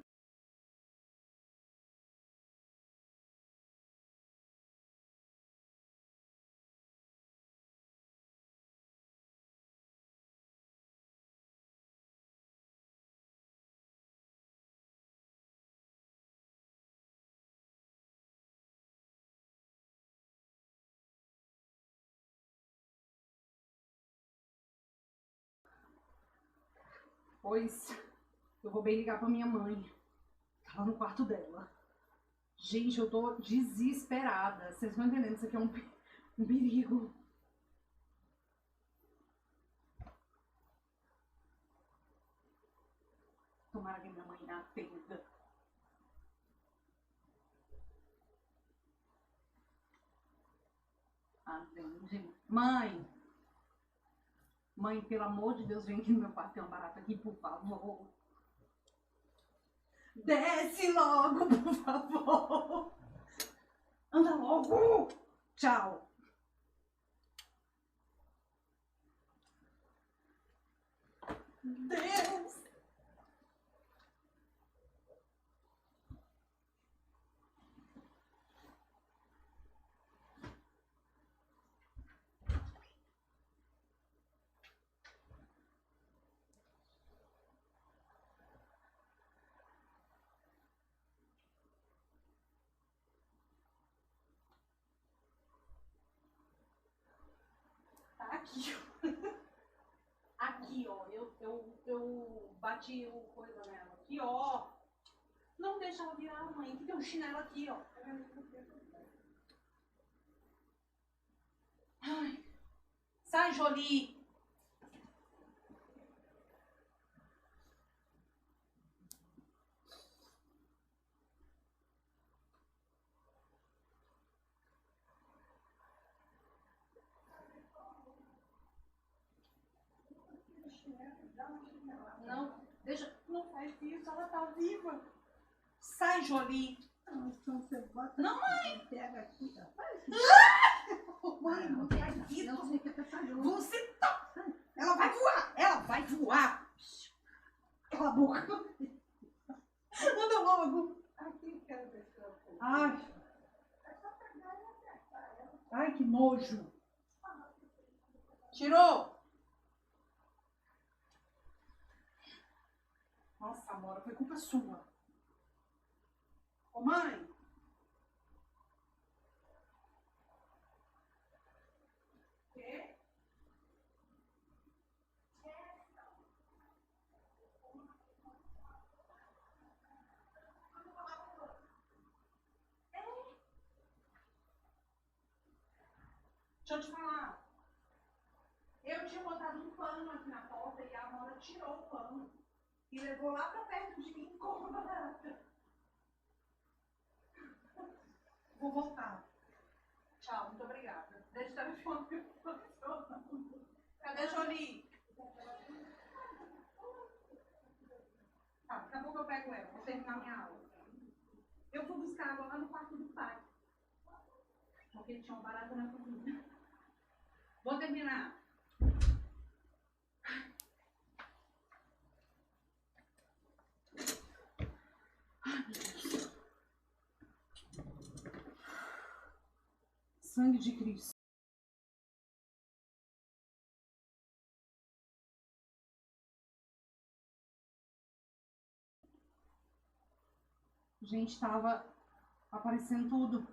Speaker 1: Pois, eu vou bem ligar pra minha mãe. Tá lá no quarto dela. Gente, eu tô desesperada. Vocês vão entendendo, isso aqui é um perigo. Tomara que minha mãe atenda. Atende. Mãe, Mãe, pelo amor de Deus, vem aqui no meu quarto, tem uma barata aqui, por favor. Desce logo, por favor. Anda logo. Tchau. Deus. Tá aqui, ó. Aqui, ó. Eu bati o coisa nela. Aqui, ó. Não deixa ela virar, mãe. Aqui tem um chinelo aqui, ó. Ai. Sai, Jolie. Não, deixa. Não faz isso, ela tá viva. Sai, Jolie.
Speaker 2: Então você bota.
Speaker 1: Não, mãe.
Speaker 2: Pega aqui, ó.
Speaker 1: Mãe, não faz isso.
Speaker 2: Eu sei que é pesadelo.
Speaker 1: Você tá. Ela vai voar. Ela vai voar. Cala a boca. Anda logo.
Speaker 2: Aqui quero ver se eu.
Speaker 1: Ai. Ai, que nojo. Tirou. Nossa, Amora, foi culpa sua. Ô, mãe. Quê? Deixa eu te falar. Eu tinha botado um pano aqui na porta e a Amora tirou o pano e levou lá pra perto de mim como uma barata. Vou voltar. Tchau, muito obrigada. Deixa o telefone funcionando. Cadê a Jolie? Tá, daqui a pouco eu pego ela. Vou terminar minha aula. Eu fui buscar água lá no quarto do pai. Porque ele tinha uma barata na cozinha. Vou terminar. Sangue de Cristo. Gente, tava aparecendo tudo.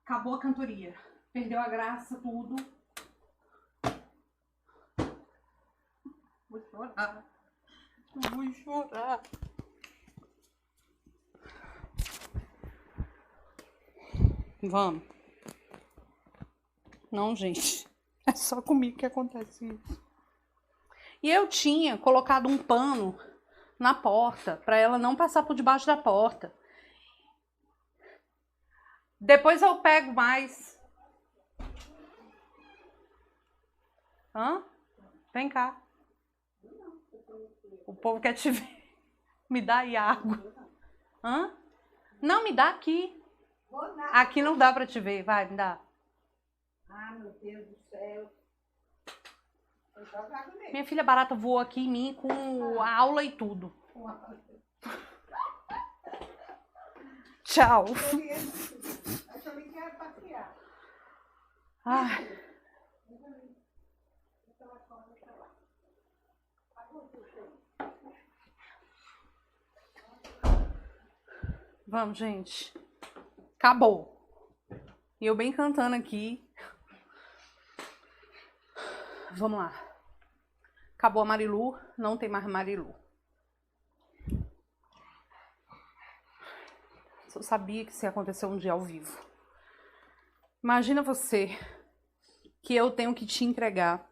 Speaker 1: Acabou a cantoria. Perdeu a graça, tudo. Vou chorar. Vou chorar. Vamos. Não, gente. É só comigo que acontece isso. E eu tinha colocado um pano na porta para ela não passar por debaixo da porta. Depois eu pego mais. Hã? Vem cá. O povo quer te ver. Me dá aí água. Hã? Não, me dá aqui. Aqui não dá pra te ver. Vai, me dá.
Speaker 2: Ah, meu Deus do céu.
Speaker 1: Minha filha barata voou aqui em mim com a aula e tudo. Tchau.
Speaker 2: Eu também quero passear.
Speaker 1: Ai. Vamos, gente. Acabou. E eu bem cantando aqui. Vamos lá. Acabou a Marilu, não tem mais Marilu. Eu sabia que isso ia acontecer um dia ao vivo. Imagina você que eu tenho que te entregar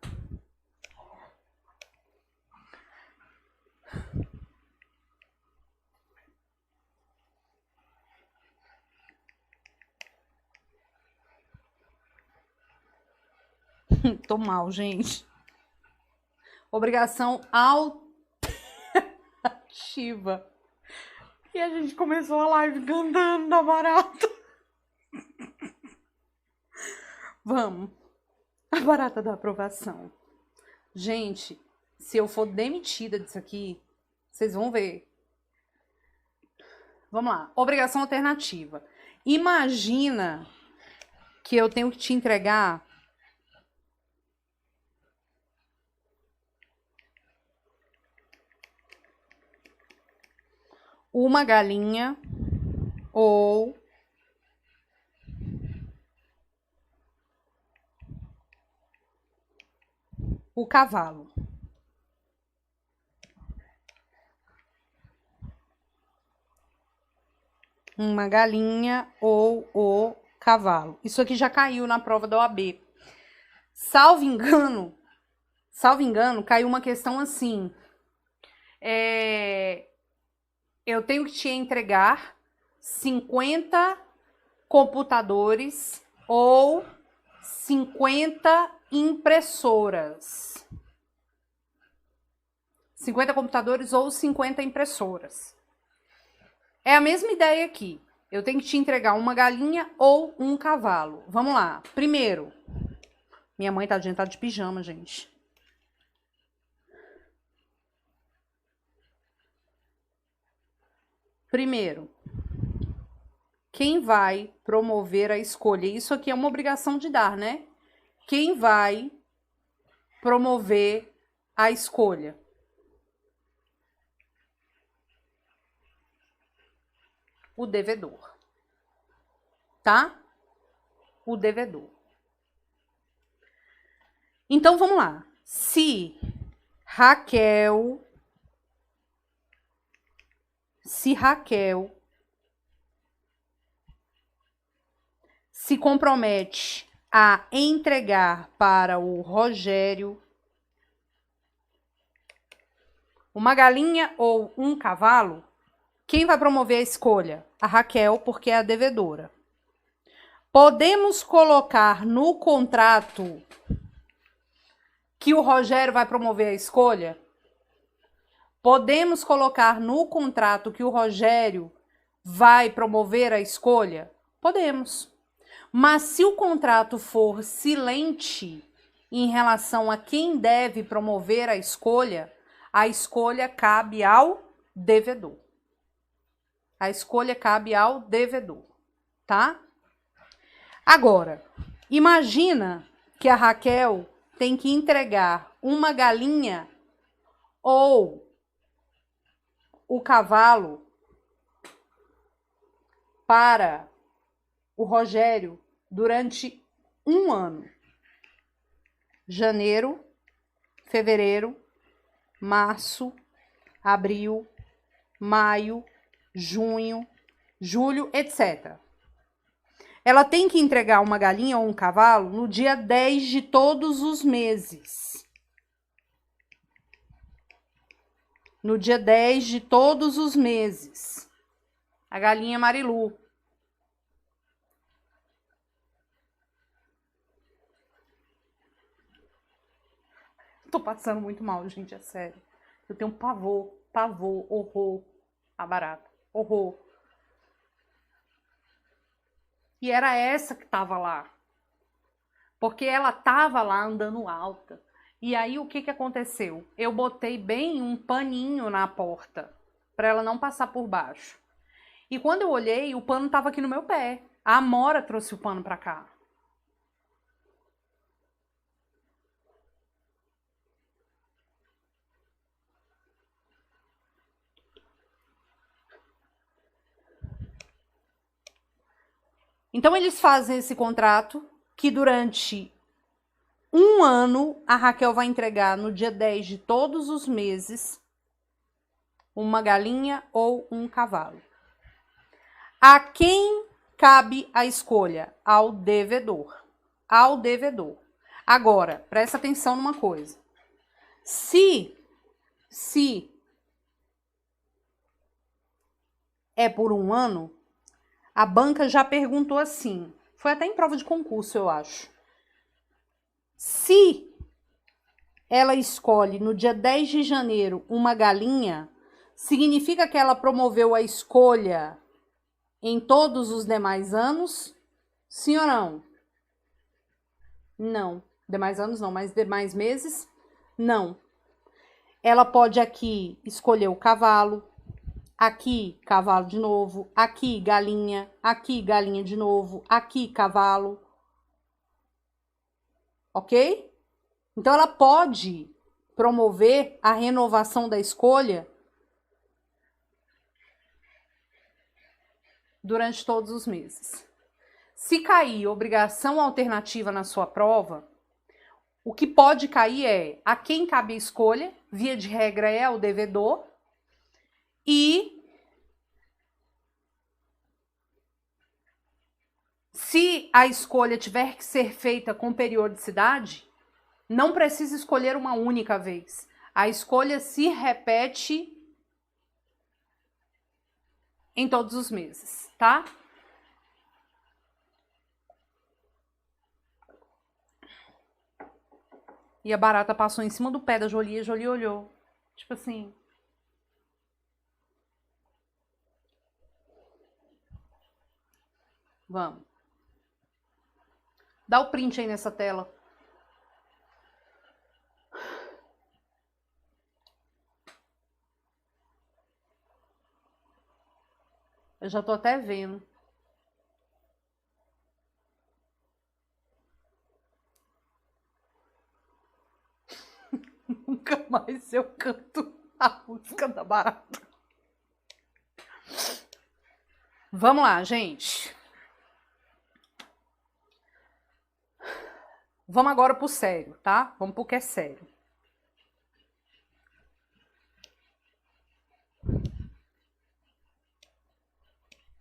Speaker 1: Tô mal, gente. Obrigação alternativa. E a gente começou a live cantando da barata. Vamos. A barata da aprovação. Gente, se eu for demitida disso aqui, vocês vão ver. Vamos lá. Obrigação alternativa. Imagina que eu tenho que te entregar uma galinha ou o cavalo. Uma galinha ou o cavalo. Isso aqui já caiu na prova da OAB. Salvo engano, caiu uma questão assim. Eu tenho que te entregar 50 computadores ou 50 impressoras. 50 computadores ou 50 impressoras. É a mesma ideia aqui. Eu tenho que te entregar uma galinha ou um cavalo. Vamos lá. Primeiro, minha mãe tá de pijama, gente. Primeiro, quem vai promover a escolha? Isso aqui é uma obrigação de dar, né? Quem vai promover a escolha? O devedor. Tá? O devedor. Então, vamos lá. Se Raquel se compromete a entregar para o Rogério uma galinha ou um cavalo, quem vai promover a escolha? A Raquel, porque é a devedora. Podemos colocar no contrato que o Rogério vai promover a escolha? Podemos colocar no contrato que o Rogério vai promover a escolha? Podemos. Mas se o contrato for silente em relação a quem deve promover a escolha cabe ao devedor. A escolha cabe ao devedor, tá? Agora, imagina que a Raquel tem que entregar uma galinha ou o cavalo para o Rogério durante um ano. Janeiro, fevereiro, março, abril, maio, junho, julho, etc. Ela tem que entregar uma galinha ou um cavalo no dia 10 de todos os meses. No dia 10 de todos os meses. A galinha Marilu. Tô passando muito mal, gente, é sério. Eu tenho pavor, horror a barata. Horror. E era essa que tava lá. Porque ela tava lá andando alta. E aí o que aconteceu? Eu botei bem um paninho na porta para ela não passar por baixo. E quando eu olhei, o pano tava aqui no meu pé. A Amora trouxe o pano para cá. Então eles fazem esse contrato que durante um ano a Raquel vai entregar no dia 10 de todos os meses uma galinha ou um cavalo. A quem cabe a escolha? Ao devedor. Ao devedor. Agora, presta atenção numa coisa. Se é por um ano, a banca já perguntou assim, foi até em prova de concurso, eu acho. Se ela escolhe no dia 10 de janeiro uma galinha, significa que ela promoveu a escolha em todos os demais anos? Sim ou não? Não. Demais anos não, mas demais meses? Não. Ela pode aqui escolher o cavalo, aqui cavalo de novo, aqui galinha de novo, aqui cavalo. Ok? Então ela pode promover a renovação da escolha durante todos os meses. Se cair obrigação alternativa na sua prova, o que pode cair é a quem cabe a escolha, via de regra é o devedor, e se a escolha tiver que ser feita com periodicidade, não precisa escolher uma única vez. A escolha se repete em todos os meses, tá? E a barata passou em cima do pé da Jolie, a Jolie olhou. Tipo assim. Vamos. Dá o print aí nessa tela. Eu já tô até vendo. Nunca mais eu canto a música da barata. Vamos lá, gente. Vamos agora pro sério, tá? Vamos pro que é sério.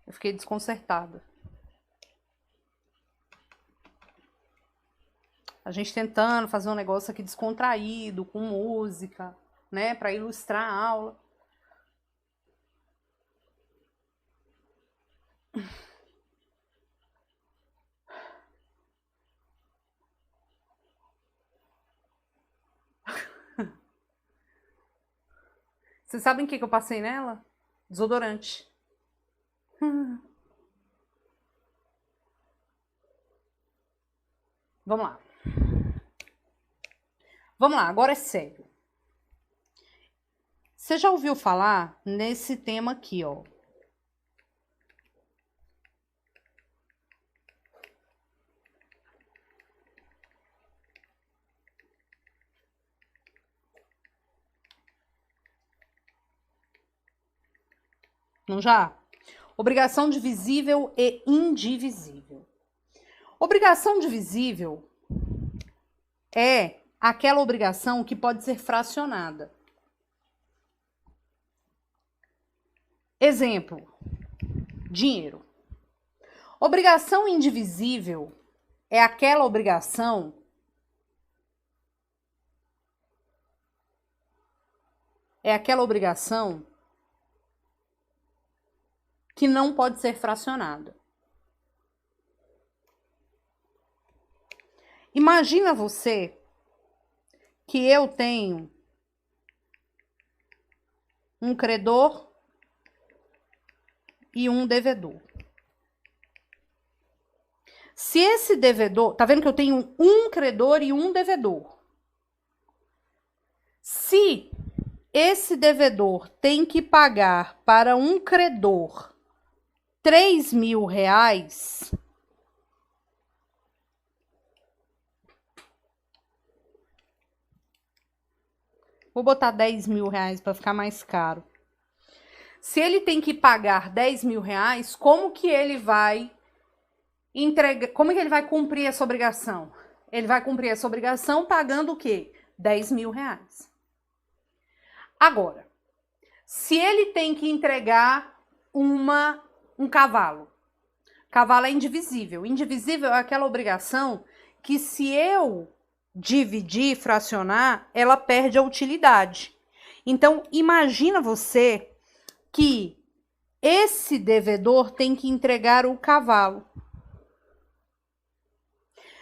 Speaker 1: Eu fiquei desconcertada. A gente tentando fazer um negócio aqui descontraído, com música, né? Pra ilustrar a aula. Vocês sabem o que eu passei nela? Desodorante. Vamos lá. Vamos lá, agora é sério. Você já ouviu falar nesse tema aqui, ó? Não já? Obrigação divisível e indivisível. Obrigação divisível é aquela obrigação que pode ser fracionada. Exemplo, dinheiro. Obrigação indivisível é aquela obrigação que não pode ser fracionada. Imagina você que eu tenho um credor e um devedor. Se esse devedor, tá vendo que eu tenho um credor e um devedor? Se esse devedor tem que pagar para um credor R$3.000, vou botar R$10.000 para ficar mais caro. Se ele tem que pagar R$10.000, como que ele vai entregar? Como que ele vai cumprir essa obrigação? Ele vai cumprir essa obrigação pagando o quê? R$10.000. Agora, se ele tem que entregar um cavalo, cavalo é indivisível. Indivisível é aquela obrigação que, se eu dividir, fracionar, ela perde a utilidade. Então, imagina você que esse devedor tem que entregar o cavalo.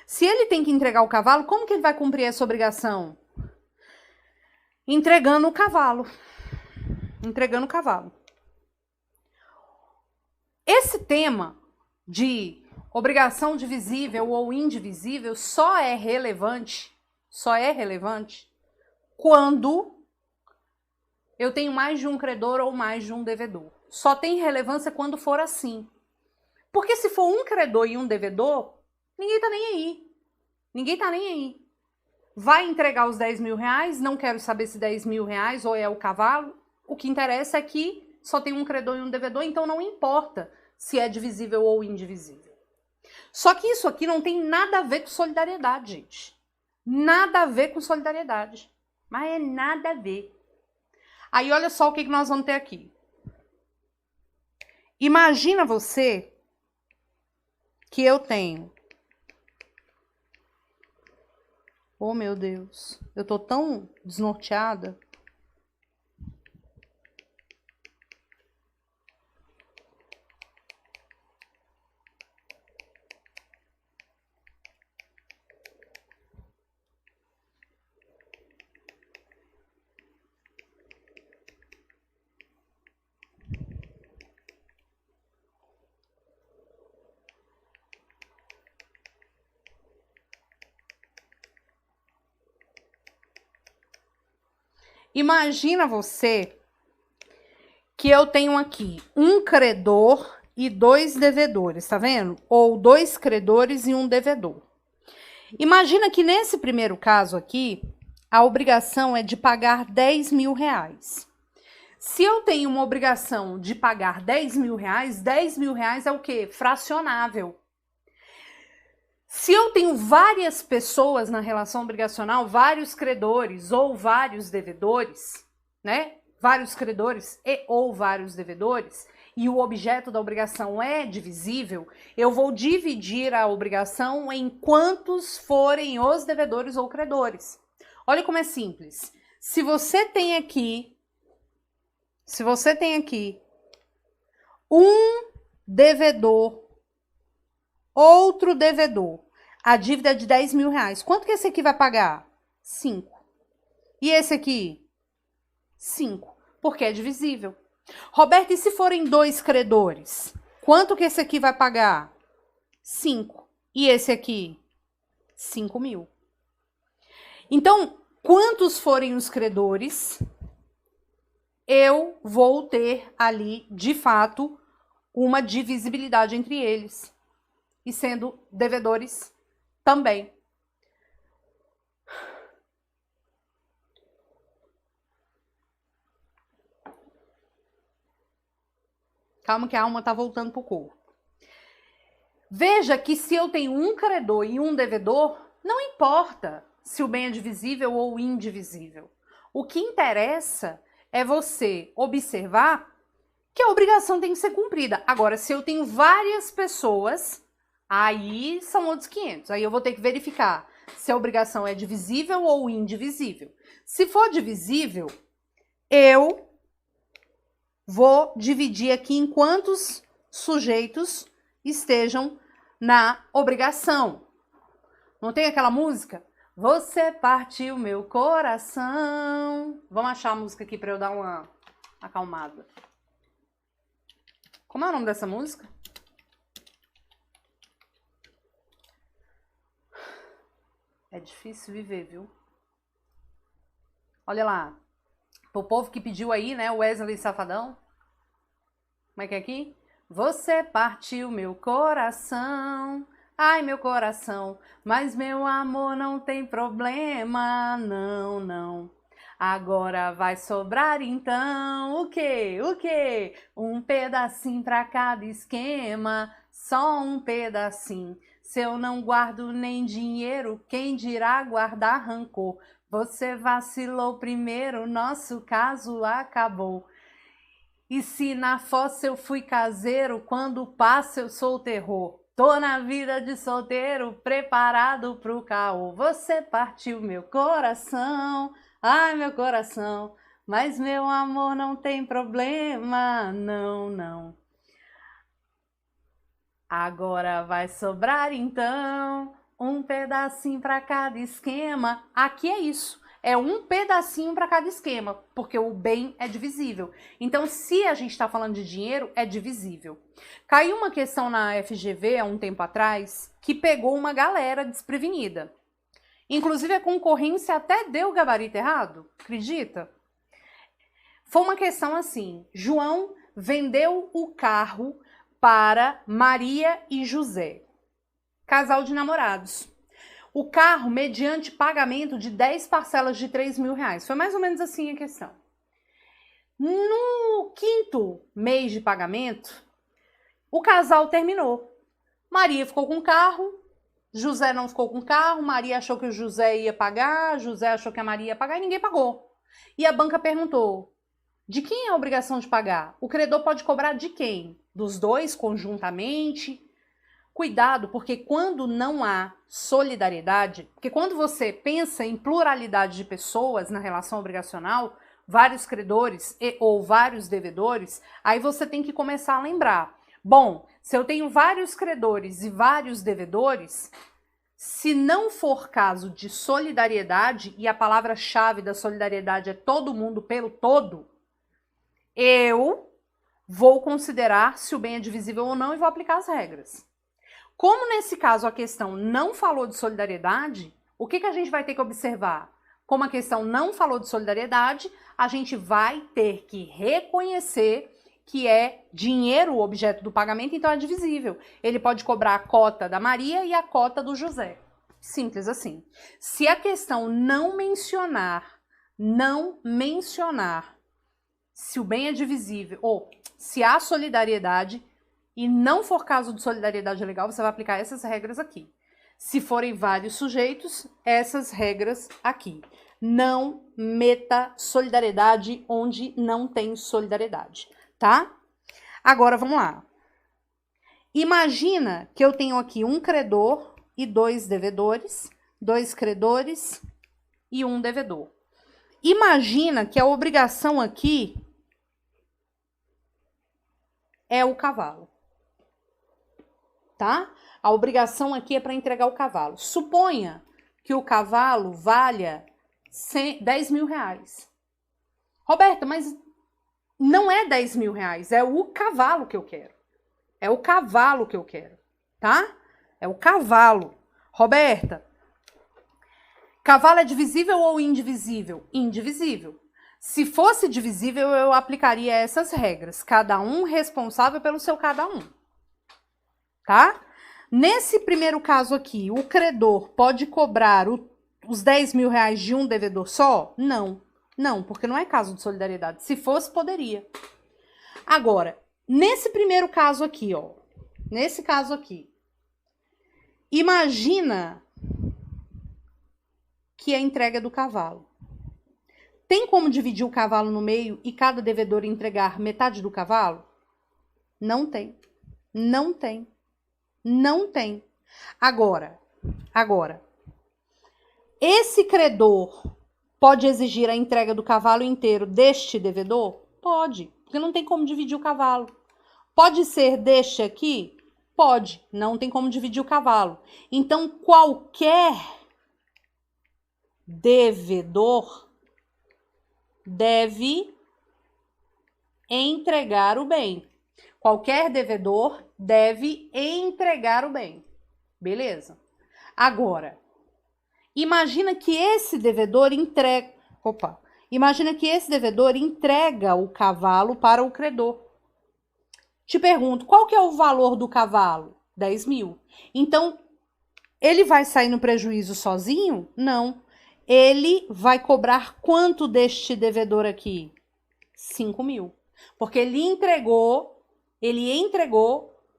Speaker 1: Se ele tem que entregar o cavalo, como que ele vai cumprir essa obrigação? Entregando o cavalo. Entregando o cavalo. Esse tema de obrigação divisível ou indivisível só é relevante quando eu tenho mais de um credor ou mais de um devedor. Só tem relevância quando for assim. Porque se for um credor e um devedor, ninguém tá nem aí. Ninguém tá nem aí. Vai entregar os 10 mil reais, não quero saber se 10 mil reais ou é o cavalo. O que interessa é que só tem um credor e um devedor, então não importa se é divisível ou indivisível. Só que isso aqui não tem nada a ver com solidariedade, gente. Nada a ver com solidariedade. Mas é nada a ver. Aí olha só o que nós vamos ter aqui. Imagina você que eu tenho... Oh, meu Deus. Eu tô tão desnorteada. Imagina você que eu tenho aqui um credor e dois devedores, tá vendo? Ou dois credores e um devedor. Imagina que nesse primeiro caso aqui, a obrigação é de pagar 10 mil reais. Se eu tenho uma obrigação de pagar 10 mil reais é o quê? Fracionável. Se eu tenho várias pessoas na relação obrigacional, vários credores ou vários devedores, né? Vários credores e ou vários devedores, e o objeto da obrigação é divisível, eu vou dividir a obrigação em quantos forem os devedores ou credores. Olha como é simples. Se você tem aqui um devedor, outro devedor, a dívida é de 10 mil reais. Quanto que esse aqui vai pagar? 5. E esse aqui? 5. Porque é divisível. Roberto, e se forem dois credores? Quanto que esse aqui vai pagar? 5. E esse aqui? 5 mil. Então, quantos forem os credores, eu vou ter ali, de fato, uma divisibilidade entre eles. E sendo devedores também. Calma que a alma está voltando para o corpo. Veja que se eu tenho um credor e um devedor, não importa se o bem é divisível ou indivisível. O que interessa é você observar que a obrigação tem que ser cumprida. Agora, se eu tenho várias pessoas, aí são outros 500. Aí eu vou ter que verificar se a obrigação é divisível ou indivisível. Se for divisível, eu vou dividir aqui em quantos sujeitos estejam na obrigação. Não tem aquela música? Você partiu meu coração. Vamos achar a música aqui para eu dar uma acalmada. Como é o nome dessa música? É difícil viver, viu? Olha lá. O povo que pediu aí, né? O Wesley Safadão. Como é que é aqui? Você partiu meu coração. Ai, meu coração. Mas meu amor não tem problema. Não, não. Agora vai sobrar então o quê? O quê? Um pedacinho pra cada esquema. Só um pedacinho. Se eu não guardo nem dinheiro, quem dirá guardar rancor? Você vacilou primeiro, nosso caso acabou. E se na fossa eu fui caseiro, quando passa eu sou o terror. Tô na vida de solteiro, preparado pro caô. Você partiu meu coração, ai meu coração, mas meu amor não tem problema, não, não. Agora vai sobrar então Um pedacinho para cada esquema. Aqui é isso. É um pedacinho para cada esquema, porque o bem é divisível. Então, se a gente está falando de dinheiro, é divisível. Caiu uma questão na FGV há um tempo atrás que pegou uma galera desprevenida. Inclusive, a concorrência até deu o gabarito errado. Acredita? Foi uma questão assim: João vendeu o carro para Maria e José, casal de namorados. O carro mediante pagamento de 10 parcelas de R$3.000. Foi mais ou menos assim a questão. No 5º mês de pagamento, o casal terminou. Maria ficou com o carro, José não ficou com o carro, Maria achou que o José ia pagar, José achou que a Maria ia pagar e ninguém pagou. E a banca perguntou: de quem é a obrigação de pagar? O credor pode cobrar de quem? Dos dois conjuntamente? Cuidado, porque quando não há solidariedade, porque quando você pensa em pluralidade de pessoas na relação obrigacional, vários credores ou vários devedores, aí você tem que começar a lembrar. Bom, se eu tenho vários credores e vários devedores, se não for caso de solidariedade, e a palavra-chave da solidariedade é todo mundo pelo todo, eu vou considerar se o bem é divisível ou não e vou aplicar as regras. Como nesse caso a questão não falou de solidariedade, o que a gente vai ter que observar? Como a questão não falou de solidariedade, a gente vai ter que reconhecer que é dinheiro o objeto do pagamento, então é divisível. Ele pode cobrar a cota da Maria e a cota do José. Simples assim. Se a questão não mencionar se o bem é divisível, ou se há solidariedade, e não for caso de solidariedade legal, você vai aplicar essas regras aqui. Se forem vários sujeitos, essas regras aqui. Não meta solidariedade onde não tem solidariedade, tá? Agora, vamos lá. Imagina que eu tenho aqui um credor e 2 devedores, 2 credores e 1 devedor. Imagina que a obrigação aqui é o cavalo. Tá? A obrigação aqui é para entregar o cavalo. Suponha que o cavalo valha R$10.000. Roberta, mas não é R$10.000, é o cavalo que eu quero. É o cavalo que eu quero, tá? É o cavalo. Roberta, cavalo é divisível ou indivisível? Indivisível. Se fosse divisível, eu aplicaria essas regras. Cada um responsável pelo seu cada um. Tá? Nesse primeiro caso aqui, o credor pode cobrar os R$10.000 de um devedor só? Não. Não, porque não é caso de solidariedade. Se fosse, poderia. Agora, nesse primeiro caso aqui, ó. Nesse caso aqui. Imagina que é a entrega do cavalo. Tem como dividir o cavalo no meio e cada devedor entregar metade do cavalo? Não tem. Não tem. Não tem. Agora, esse credor pode exigir a entrega do cavalo inteiro deste devedor? Pode, porque não tem como dividir o cavalo. Pode ser deste aqui? Pode, não tem como dividir o cavalo. Então, qualquer devedor deve entregar o bem. Qualquer devedor deve entregar o bem. Beleza? Agora, imagina que esse devedor entrega o cavalo para o credor. Te pergunto, qual que é o valor do cavalo? 10.000. Então, ele vai sair no prejuízo sozinho? Não. Ele vai cobrar quanto deste devedor aqui? 5.000. Porque ele entregou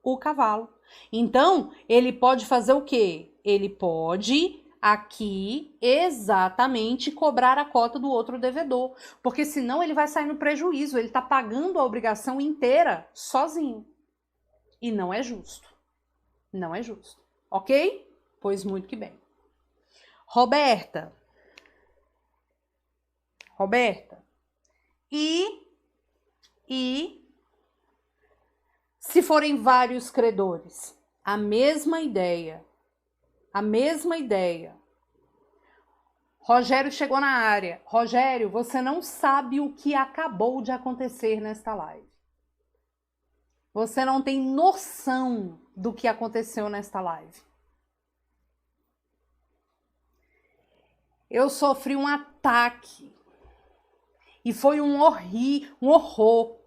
Speaker 1: o cavalo. Então, ele pode fazer o quê? Ele pode aqui exatamente cobrar a cota do outro devedor, porque senão ele vai sair no prejuízo, ele está pagando a obrigação inteira sozinho. E não é justo. Não é justo. Ok? Pois muito que bem. Roberta. E se forem vários credores, a mesma ideia. A mesma ideia. Rogério chegou na área. Rogério, você não sabe o que acabou de acontecer nesta live. Você não tem noção do que aconteceu nesta live. Eu sofri um ataque. E foi um horror.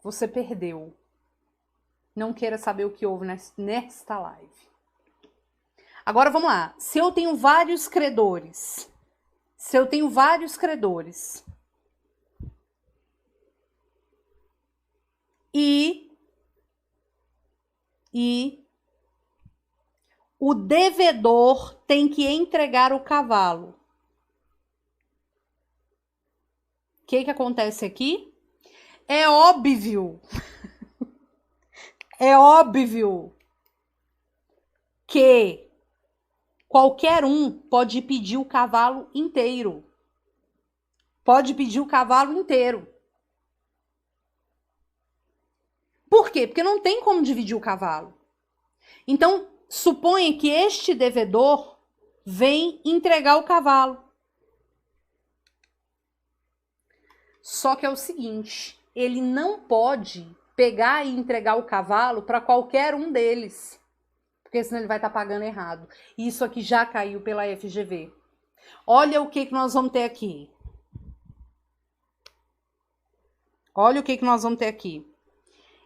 Speaker 1: Você perdeu. Não queira saber o que houve nesta live. Agora vamos lá. Se eu tenho vários credores. E o devedor tem que entregar o cavalo. O que acontece aqui? É óbvio que qualquer um pode pedir o cavalo inteiro. Por quê? Porque não tem como dividir o cavalo. Então, suponha que este devedor vem entregar o cavalo. Só que é o seguinte, ele não pode pegar e entregar o cavalo para qualquer um deles, porque senão ele vai estar pagando errado. E isso aqui já caiu pela FGV. Olha o que nós vamos ter aqui.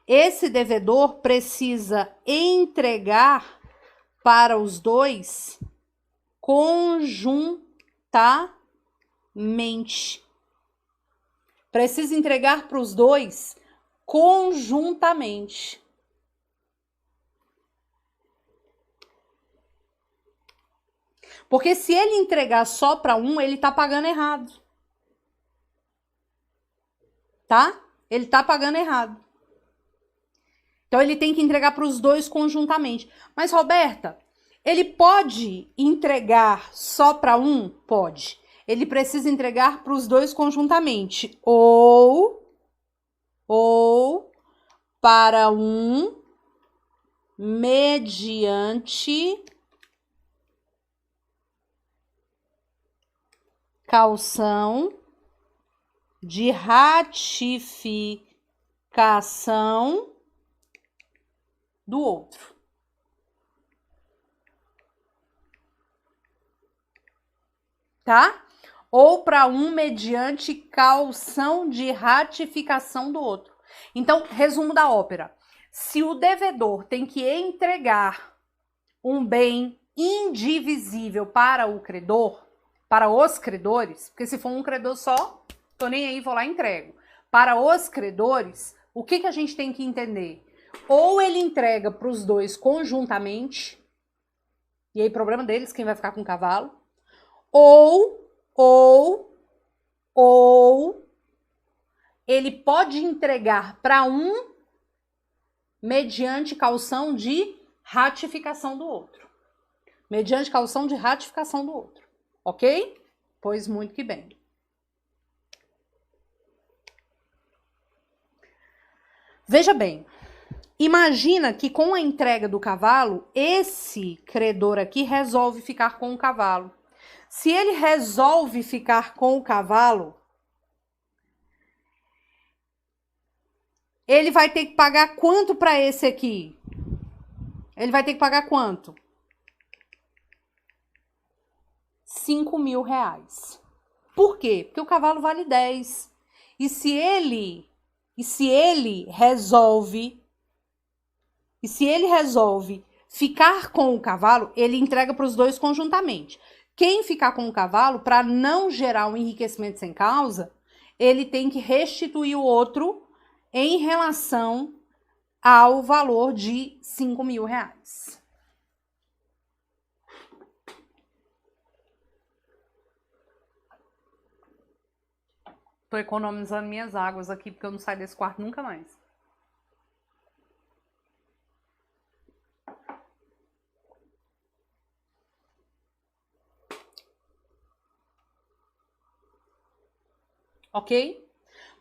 Speaker 1: Esse devedor precisa entregar para os dois conjuntamente. Precisa entregar para os dois conjuntamente. Porque se ele entregar só para um, ele está pagando errado. Tá? Ele está pagando errado. Então, ele tem que entregar para os dois conjuntamente. Mas, Roberta, ele pode entregar só para um? Pode. Ele precisa entregar para os dois conjuntamente. Ou para um mediante caução de ratificação do outro. Tá? Ou para um mediante caução de ratificação do outro. Então, resumo da ópera. Se o devedor tem que entregar um bem indivisível para o credor, para os credores, porque se for um credor só, tô nem aí, vou lá e entrego. Para os credores, o que a gente tem que entender? Ou ele entrega para os dois conjuntamente, e aí problema deles, quem vai ficar com o cavalo, ou ele pode entregar para um mediante caução de ratificação do outro. Mediante caução de ratificação do outro. Ok? Pois muito que bem. Veja bem. Imagina que com a entrega do cavalo, esse credor aqui resolve ficar com o cavalo. Se ele resolve ficar com o cavalo, ele vai ter que pagar quanto para esse aqui? Ele vai ter que pagar quanto? R$5.000. Por quê? Porque o cavalo vale 10. E se ele resolve ficar com o cavalo, ele entrega para os dois conjuntamente. Quem ficar com o cavalo, para não gerar um enriquecimento sem causa, ele tem que restituir o outro em relação ao valor de R$5.000. Tô economizando minhas águas aqui, porque eu não saio desse quarto nunca mais. Ok?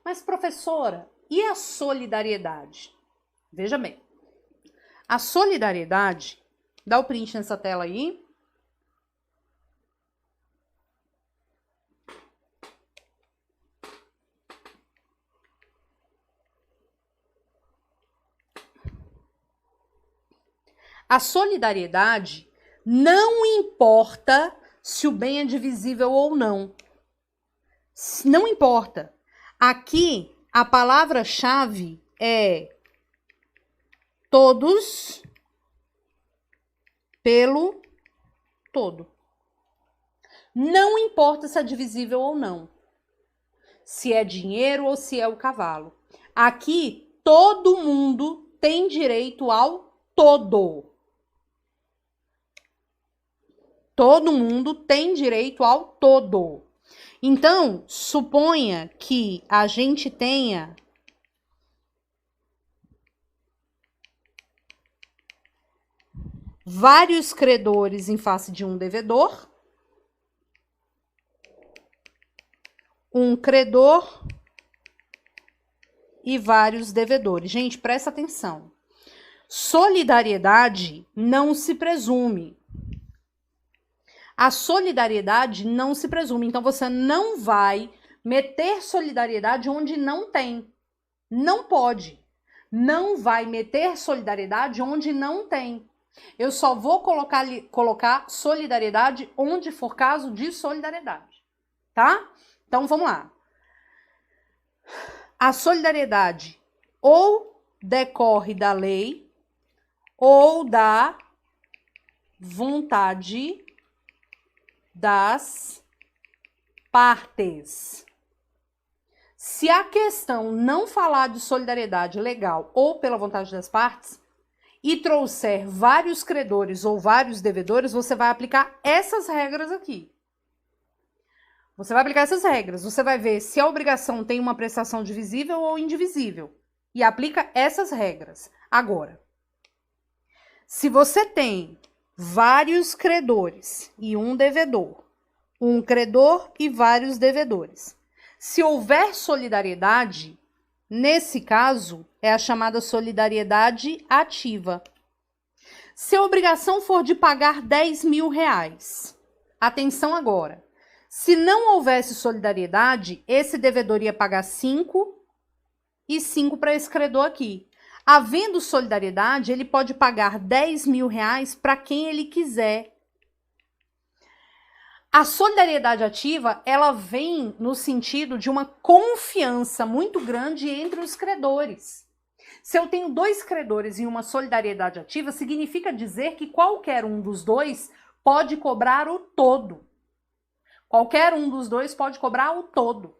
Speaker 1: Mas, professora, e a solidariedade? Veja bem, a solidariedade Dá o print nessa tela aí. A solidariedade não importa se o bem é divisível ou não. Não importa. Aqui, a palavra-chave é todos pelo todo. Não importa se é divisível ou não. Se é dinheiro ou se é o cavalo. Aqui, todo mundo tem direito ao todo. Todo mundo tem direito ao todo. Então, suponha que a gente tenha vários credores em face de um devedor, um credor e vários devedores. Gente, presta atenção. Solidariedade não se presume. A solidariedade não se presume. Então, você não vai meter solidariedade onde não tem. Não pode. Não vai meter solidariedade onde não tem. Eu só vou colocar solidariedade onde for caso de solidariedade. Tá? Então, vamos lá. A solidariedade ou decorre da lei ou da vontade das partes. Se a questão não falar de solidariedade legal ou pela vontade das partes e trouxer vários credores ou vários devedores, você vai aplicar essas regras aqui. Você vai aplicar essas regras. Você vai ver se a obrigação tem uma prestação divisível ou indivisível e aplica essas regras. Agora, se você tem vários credores e um devedor, um credor e vários devedores. Se houver solidariedade, nesse caso, é a chamada solidariedade ativa. Se a obrigação for de pagar 10 mil reais, atenção agora, se não houvesse solidariedade, esse devedor ia pagar 5 e 5 para esse credor aqui. Havendo solidariedade, ele pode pagar 10 mil reais para quem ele quiser. A solidariedade ativa, ela vem no sentido de uma confiança muito grande entre os credores. Se eu tenho 2 credores em uma solidariedade ativa, significa dizer que qualquer um dos dois pode cobrar o todo. Qualquer um dos dois pode cobrar o todo.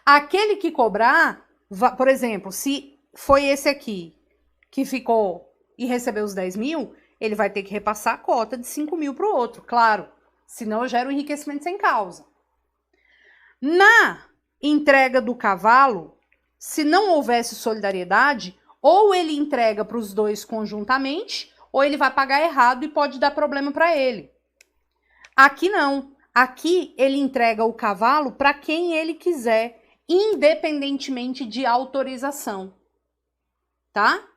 Speaker 1: Aquele que cobrar, por exemplo, se foi esse aqui que ficou e recebeu os 10 mil, ele vai ter que repassar a cota de 5 mil para o outro, claro. Senão eu gero um enriquecimento sem causa. Na entrega do cavalo, se não houvesse solidariedade, ou ele entrega para os dois conjuntamente, ou ele vai pagar errado e pode dar problema para ele. Aqui não. Aqui ele entrega o cavalo para quem ele quiser, independentemente de autorização. Tá?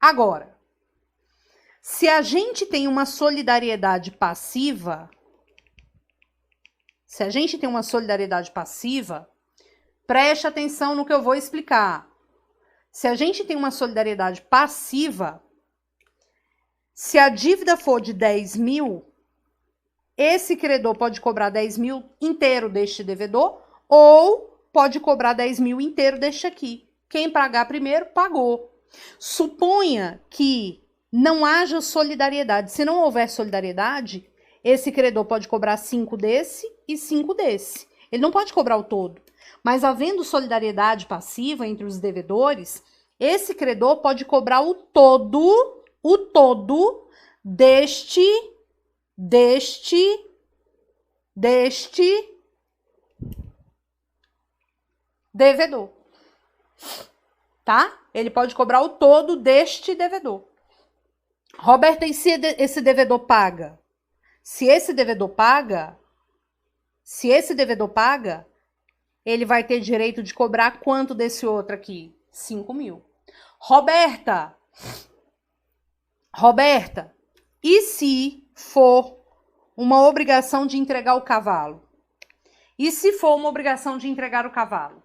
Speaker 1: Agora, se a gente tem uma solidariedade passiva, preste atenção no que eu vou explicar. Se a gente tem uma solidariedade passiva, se a dívida for de 10 mil, esse credor pode cobrar 10 mil inteiro deste devedor ou pode cobrar 10 mil inteiro deste aqui. Quem pagar primeiro, pagou. Suponha que não haja solidariedade. Se não houver solidariedade, esse credor pode cobrar 5 desse e 5 desse. Ele não pode cobrar o todo. Mas havendo solidariedade passiva entre os devedores, esse credor pode cobrar o todo deste devedor. Tá? Ele pode cobrar o todo deste devedor. Roberta, e se esse devedor paga? Se esse devedor paga, ele vai ter direito de cobrar quanto desse outro aqui? 5 mil. Roberta, E se for uma obrigação de entregar o cavalo? E se for uma obrigação de entregar o cavalo?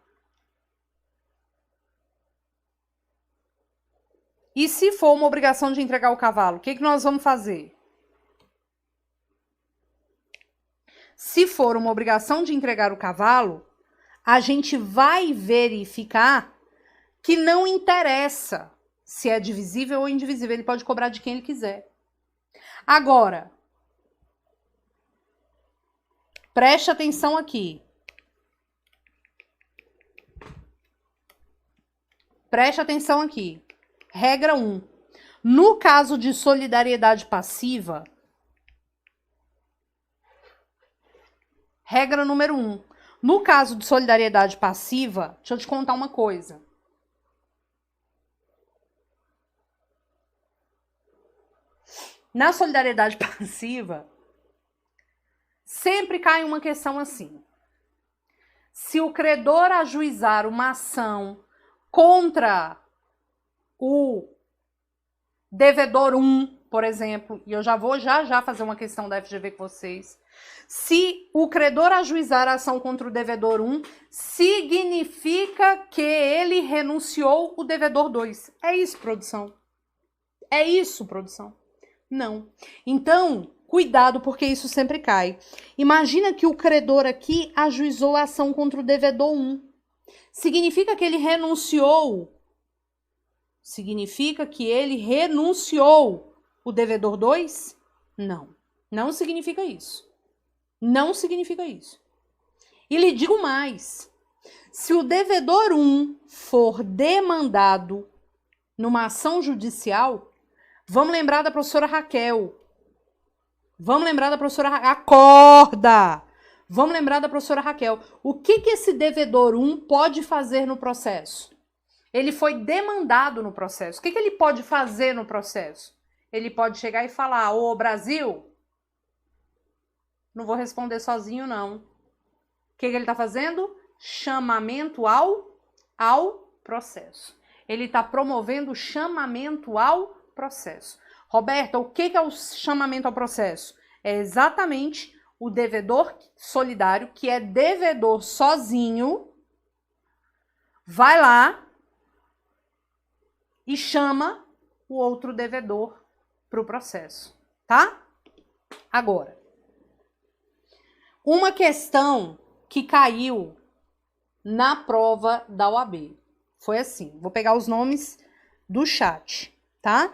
Speaker 1: E se for uma obrigação de entregar o cavalo, o que nós vamos fazer? Se for uma obrigação de entregar o cavalo, a gente vai verificar que não interessa se é divisível ou indivisível. Ele pode cobrar de quem ele quiser. Agora, preste atenção aqui. Preste atenção aqui. Regra 1. No caso de solidariedade passiva, regra número 1. No caso de solidariedade passiva, deixa eu te contar uma coisa. Na solidariedade passiva, sempre cai uma questão assim. Se o credor ajuizar uma ação contra o devedor 1, por exemplo, e eu já vou já fazer uma questão da FGV com vocês. Se o credor ajuizar a ação contra o devedor 1, significa que ele renunciou o devedor 2. É isso, produção? É isso, produção? Não. Então, cuidado, porque isso sempre cai. Imagina que o credor aqui ajuizou a ação contra o devedor 1. Significa que ele renunciou? Significa que ele renunciou o devedor 2? Não. Não significa isso. Não significa isso. E lhe digo mais. Se o devedor 1 for demandado numa ação judicial, vamos lembrar da professora Raquel. Vamos lembrar da professora Raquel. Acorda! Vamos lembrar da professora Raquel. O que esse devedor 1 pode fazer no processo? Ele foi demandado no processo. O que ele pode fazer no processo? Ele pode chegar e falar: ô Brasil, não vou responder sozinho, não. O que ele está fazendo? Chamamento ao processo. Ele está promovendo o chamamento ao processo. Roberta, o que é o chamamento ao processo? É exatamente o devedor solidário, que é devedor sozinho, vai lá e chama o outro devedor para o processo, tá? Agora, uma questão que caiu na prova da OAB foi assim, vou pegar os nomes do chat, tá?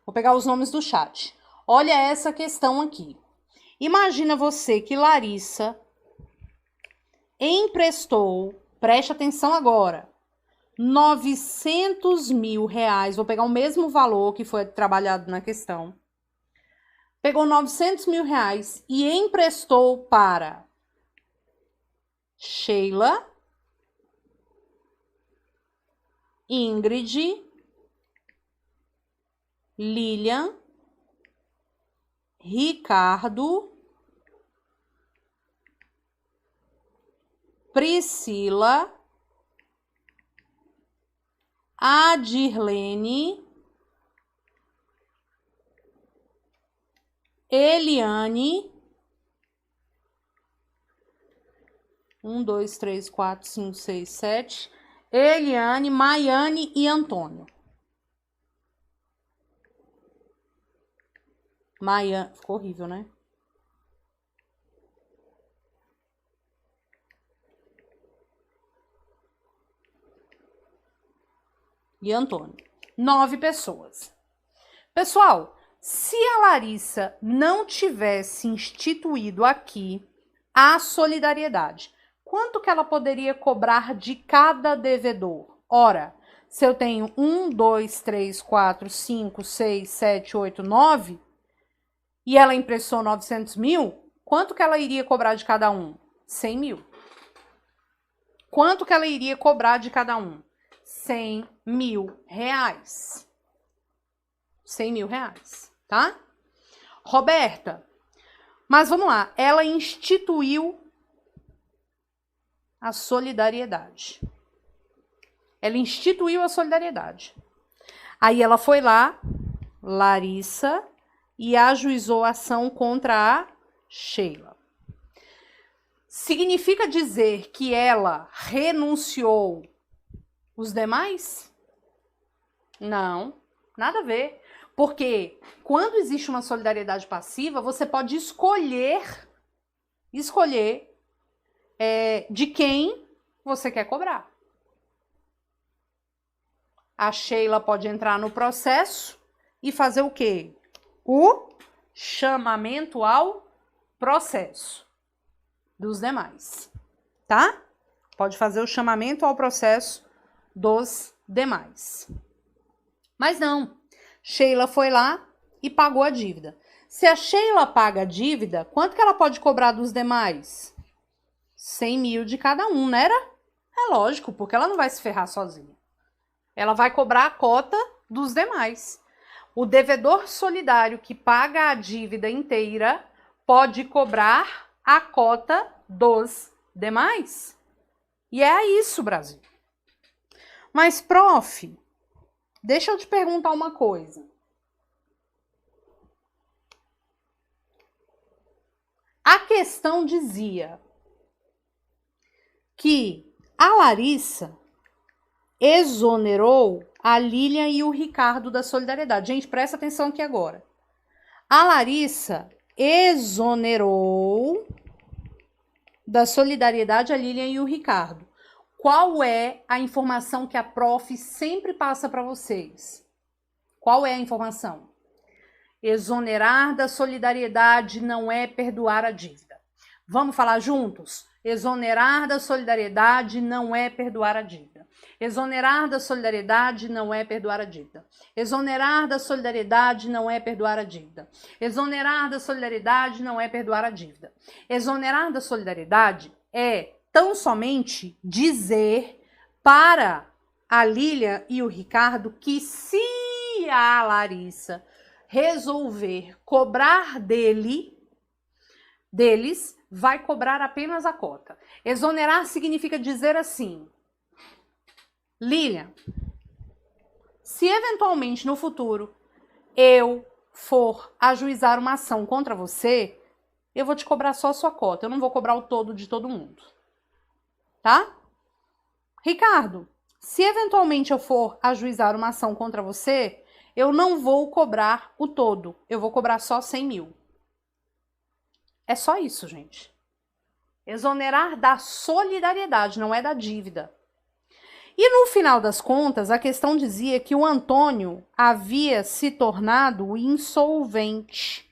Speaker 1: Vou pegar os nomes do chat. Olha essa questão aqui. Imagina você que Larissa emprestou, preste atenção agora, 900 mil reais, vou pegar o mesmo valor que foi trabalhado na questão, pegou 900 mil reais e emprestou para Sheila, Ingrid, Lilian, Ricardo, Priscila, Adirlene, Eliane, 1, 2, 3, 4, 5, 6, 7, Eliane, Maiane e Antônio. Maiane, ficou horrível, né? E Antônio. 9 pessoas. Pessoal, se a Larissa não tivesse instituído aqui a solidariedade, quanto que ela poderia cobrar de cada devedor? Ora, se eu tenho 1, 2, 3, 4, 5, 6, 7, 8, 9, e ela emprestou 900 mil, quanto que ela iria cobrar de cada um? 100 mil. Quanto que ela iria cobrar de cada um? 100 mil reais. 100 mil reais, tá? Roberta, mas vamos lá, ela instituiu a solidariedade. Ela instituiu a solidariedade. Aí ela foi lá, Larissa e ajuizou a ação contra a Sheila. Significa dizer que ela renunciou os demais? Não, nada a ver. Porque quando existe uma solidariedade passiva, você pode escolher de quem você quer cobrar. A Sheila pode entrar no processo e fazer o quê? O chamamento ao processo dos demais, tá? Pode fazer o chamamento ao processo dos demais. Mas não, Sheila foi lá e pagou a dívida. Se a Sheila paga a dívida, quanto que ela pode cobrar dos demais? 100 mil de cada um, não era? É lógico, porque ela não vai se ferrar sozinha. Ela vai cobrar a cota dos demais. O devedor solidário que paga a dívida inteira pode cobrar a cota dos demais. E é isso, Brasil. Mas, prof, deixa eu te perguntar uma coisa. A questão dizia que a Larissa exonerou a Lilian e o Ricardo da solidariedade. Gente, presta atenção aqui agora. A Larissa exonerou da solidariedade a Lilian e o Ricardo. Qual é a informação que a prof sempre passa para vocês? Qual é a informação? Exonerar da solidariedade não é perdoar a dívida. Vamos falar juntos? Exonerar da solidariedade não é perdoar a dívida. Exonerar da solidariedade não é perdoar a dívida. Exonerar da solidariedade não é perdoar a dívida. Exonerar da solidariedade não é perdoar a dívida. Exonerar da solidariedade é tão somente dizer para a Lilian e o Ricardo que se a Larissa resolver cobrar deles, vai cobrar apenas a cota. Exonerar significa dizer assim: Lilian, se eventualmente no futuro eu for ajuizar uma ação contra você, eu vou te cobrar só a sua cota, eu não vou cobrar o todo de todo mundo. Tá? Ricardo, se eventualmente eu for ajuizar uma ação contra você, eu não vou cobrar o todo, eu vou cobrar só 100 mil. É só isso, gente. Exonerar da solidariedade, não é da dívida. E no final das contas, a questão dizia que o Antônio havia se tornado insolvente.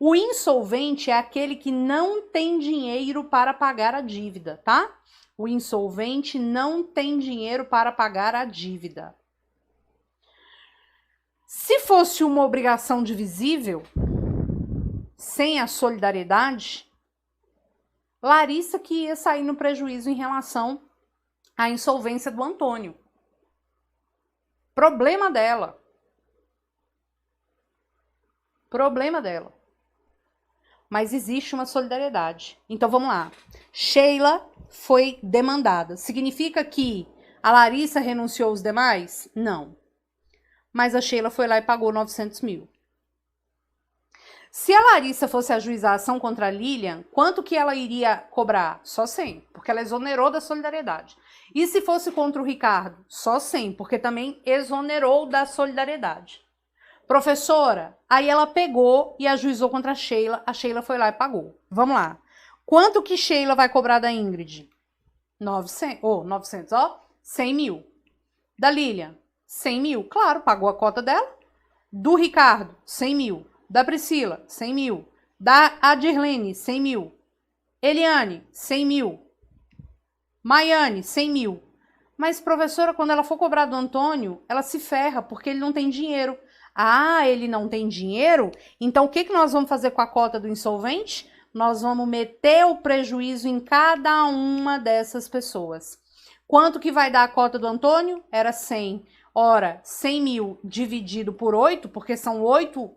Speaker 1: O insolvente é aquele que não tem dinheiro para pagar a dívida, tá? O insolvente não tem dinheiro para pagar a dívida. Se fosse uma obrigação divisível, sem a solidariedade, Larissa que ia sair no prejuízo em relação à insolvência do Antônio. Problema dela. Problema dela. Mas existe uma solidariedade. Então vamos lá. Sheila foi demandada. Significa que a Larissa renunciou aos demais? Não. Mas a Sheila foi lá e pagou 900 mil. Se a Larissa fosse ajuizar a ação contra a Lilian, quanto que ela iria cobrar? Só 100, porque ela exonerou da solidariedade. E se fosse contra o Ricardo? Só 100, porque também exonerou da solidariedade. Professora, aí ela pegou e ajuizou contra a Sheila foi lá e pagou. Vamos lá. Quanto que Sheila vai cobrar da Ingrid? 100 mil. Da Lilian, 100 mil. Claro, pagou a cota dela. Do Ricardo, 100 mil. Da Priscila, 100 mil. Da Adirlene, 100 mil. Eliane, 100 mil. Maiane, 100 mil. Mas, professora, quando ela for cobrar do Antônio, ela se ferra, porque ele não tem dinheiro. Ah, ele não tem dinheiro? Então, o que nós vamos fazer com a cota do insolvente? Nós vamos meter o prejuízo em cada uma dessas pessoas. Quanto que vai dar a cota do Antônio? Era 100. Ora, 100 mil dividido por 8, porque são 8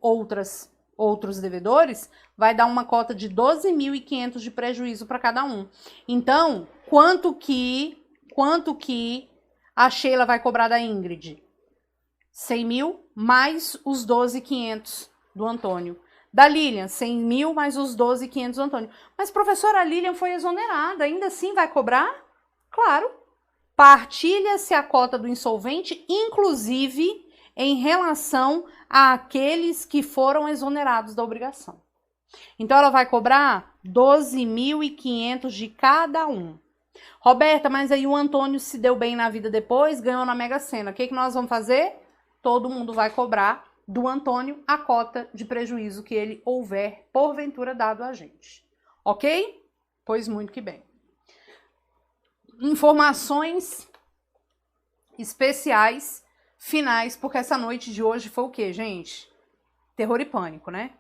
Speaker 1: outros devedores, vai dar uma cota de 12.500 de prejuízo para cada um. Então, quanto que a Sheila vai cobrar da Ingrid? 100 mil mais os 12.500. do Antônio. Da Lilian, 100 mil mais os 12.500 do Antônio. Mas, professora, a Lilian foi exonerada, ainda assim vai cobrar? Claro. Partilha-se a cota do insolvente, inclusive em relação àqueles que foram exonerados da obrigação. Então, ela vai cobrar 12.500 de cada um. Roberta, mas aí o Antônio se deu bem na vida depois, ganhou na Mega Sena. O que nós vamos fazer? Todo mundo vai cobrar do Antônio a cota de prejuízo que ele houver, porventura, dado a gente. Ok? Pois muito que bem. Informações especiais, finais, porque essa noite de hoje foi o quê, gente? Terror e pânico, né?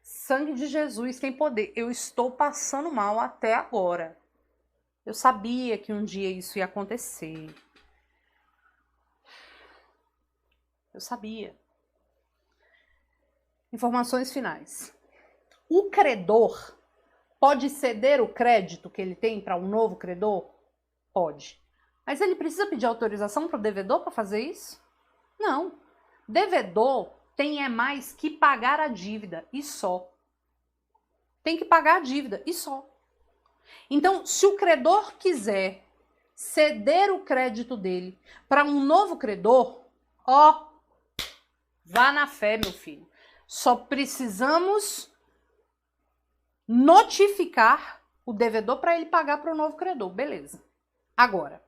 Speaker 1: Sangue de Jesus tem poder. Eu estou passando mal até agora. Eu sabia que um dia isso ia acontecer. Eu sabia. Informações finais. O credor pode ceder o crédito que ele tem para um novo credor? Pode. Mas ele precisa pedir autorização para o devedor para fazer isso? Não. Devedor tem mais que pagar a dívida e só. Tem que pagar a dívida e só. Então, se o credor quiser ceder o crédito dele para um novo credor, ó, vá na fé, meu filho. Só precisamos notificar o devedor para ele pagar para o novo credor, beleza. Agora,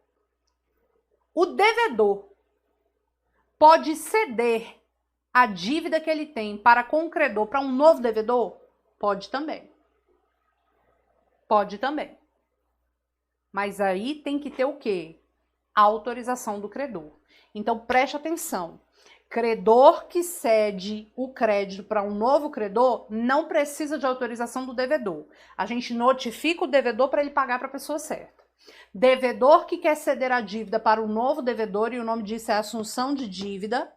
Speaker 1: o devedor pode ceder a dívida que ele tem para com o credor para um novo devedor? Pode também. Pode também. Mas aí tem que ter o quê? A autorização do credor. Então preste atenção. Credor que cede o crédito para um novo credor não precisa de autorização do devedor. A gente notifica o devedor para ele pagar para a pessoa certa. Devedor que quer ceder a dívida para o novo devedor, e o nome disso é assunção de dívida,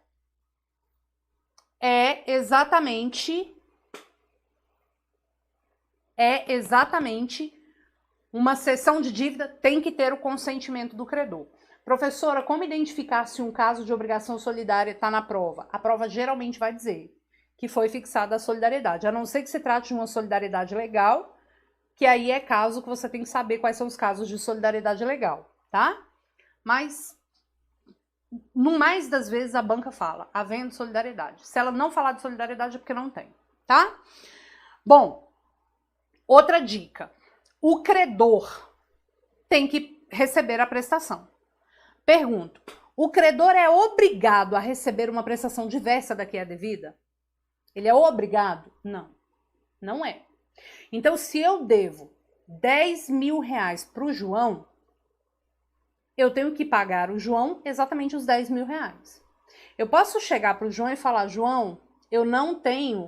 Speaker 1: é exatamente uma cessão de dívida, tem que ter o consentimento do credor. Professora, como identificar se um caso de obrigação solidária está na prova? A prova geralmente vai dizer que foi fixada a solidariedade, a não ser que se trate de uma solidariedade legal, que aí é caso que você tem que saber quais são os casos de solidariedade legal, tá? Mas, no mais das vezes, a banca fala, havendo solidariedade. Se ela não falar de solidariedade é porque não tem, tá? Bom, outra dica. O credor tem que receber a prestação. Pergunto, o credor é obrigado a receber uma prestação diversa da que é devida? Ele é obrigado? Não, não é. Então, se eu devo 10 mil reais para o João, eu tenho que pagar o João exatamente os 10 mil reais. Eu posso chegar para o João e falar, João, eu não tenho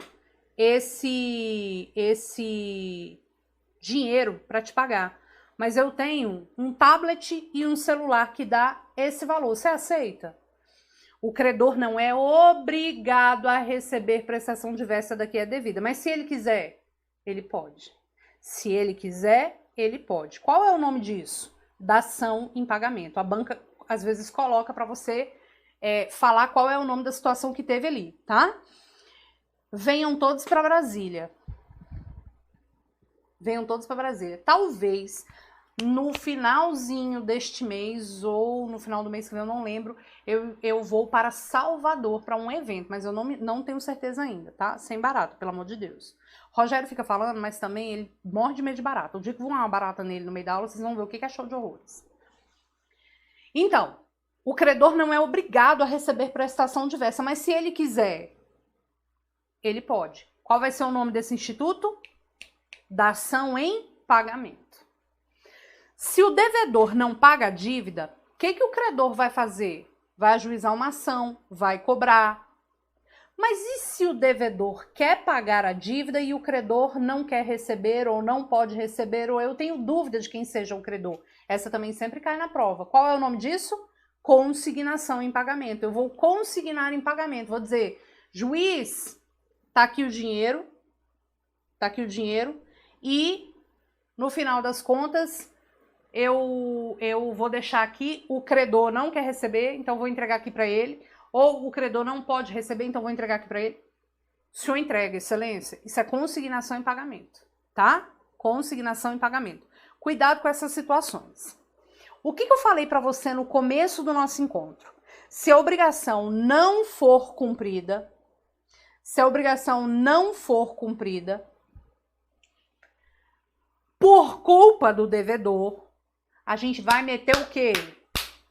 Speaker 1: esse dinheiro para te pagar, mas eu tenho um tablet e um celular que dá esse valor. Você aceita? O credor não é obrigado a receber prestação diversa da que é devida, mas se ele quiser, ele pode. Se ele quiser, ele pode. Qual é o nome disso? Dação em pagamento. A banca, às vezes, coloca para você falar qual é o nome da situação que teve ali, tá? Venham todos para Brasília. Venham todos para Brasília. Talvez no finalzinho deste mês ou no final do mês que vem, eu não lembro, eu vou para Salvador para um evento, mas eu não tenho certeza ainda, tá? Sem barata, pelo amor de Deus. Rogério fica falando, mas também ele morre de medo de barata. O dia que voar uma barata nele no meio da aula, vocês vão ver o que é show de horrores. Então, o credor não é obrigado a receber prestação diversa, mas se ele quiser, ele pode. Qual vai ser o nome desse instituto? Dação em pagamento. Se o devedor não paga a dívida, o que o credor vai fazer? Vai ajuizar uma ação, vai cobrar. Mas e se o devedor quer pagar a dívida e o credor não quer receber ou não pode receber, ou eu tenho dúvida de quem seja o credor? Essa também sempre cai na prova. Qual é o nome disso? Consignação em pagamento. Eu vou consignar em pagamento, vou dizer, juiz, tá aqui o dinheiro, e no final das contas, eu vou deixar aqui, o credor não quer receber, então vou entregar aqui para ele, ou o credor não pode receber, então vou entregar aqui para ele. O senhor entrega, excelência? Isso é consignação em pagamento, tá? Consignação em pagamento. Cuidado com essas situações. O que eu falei para você no começo do nosso encontro? Se a obrigação não for cumprida, por culpa do devedor, a gente vai meter o quê?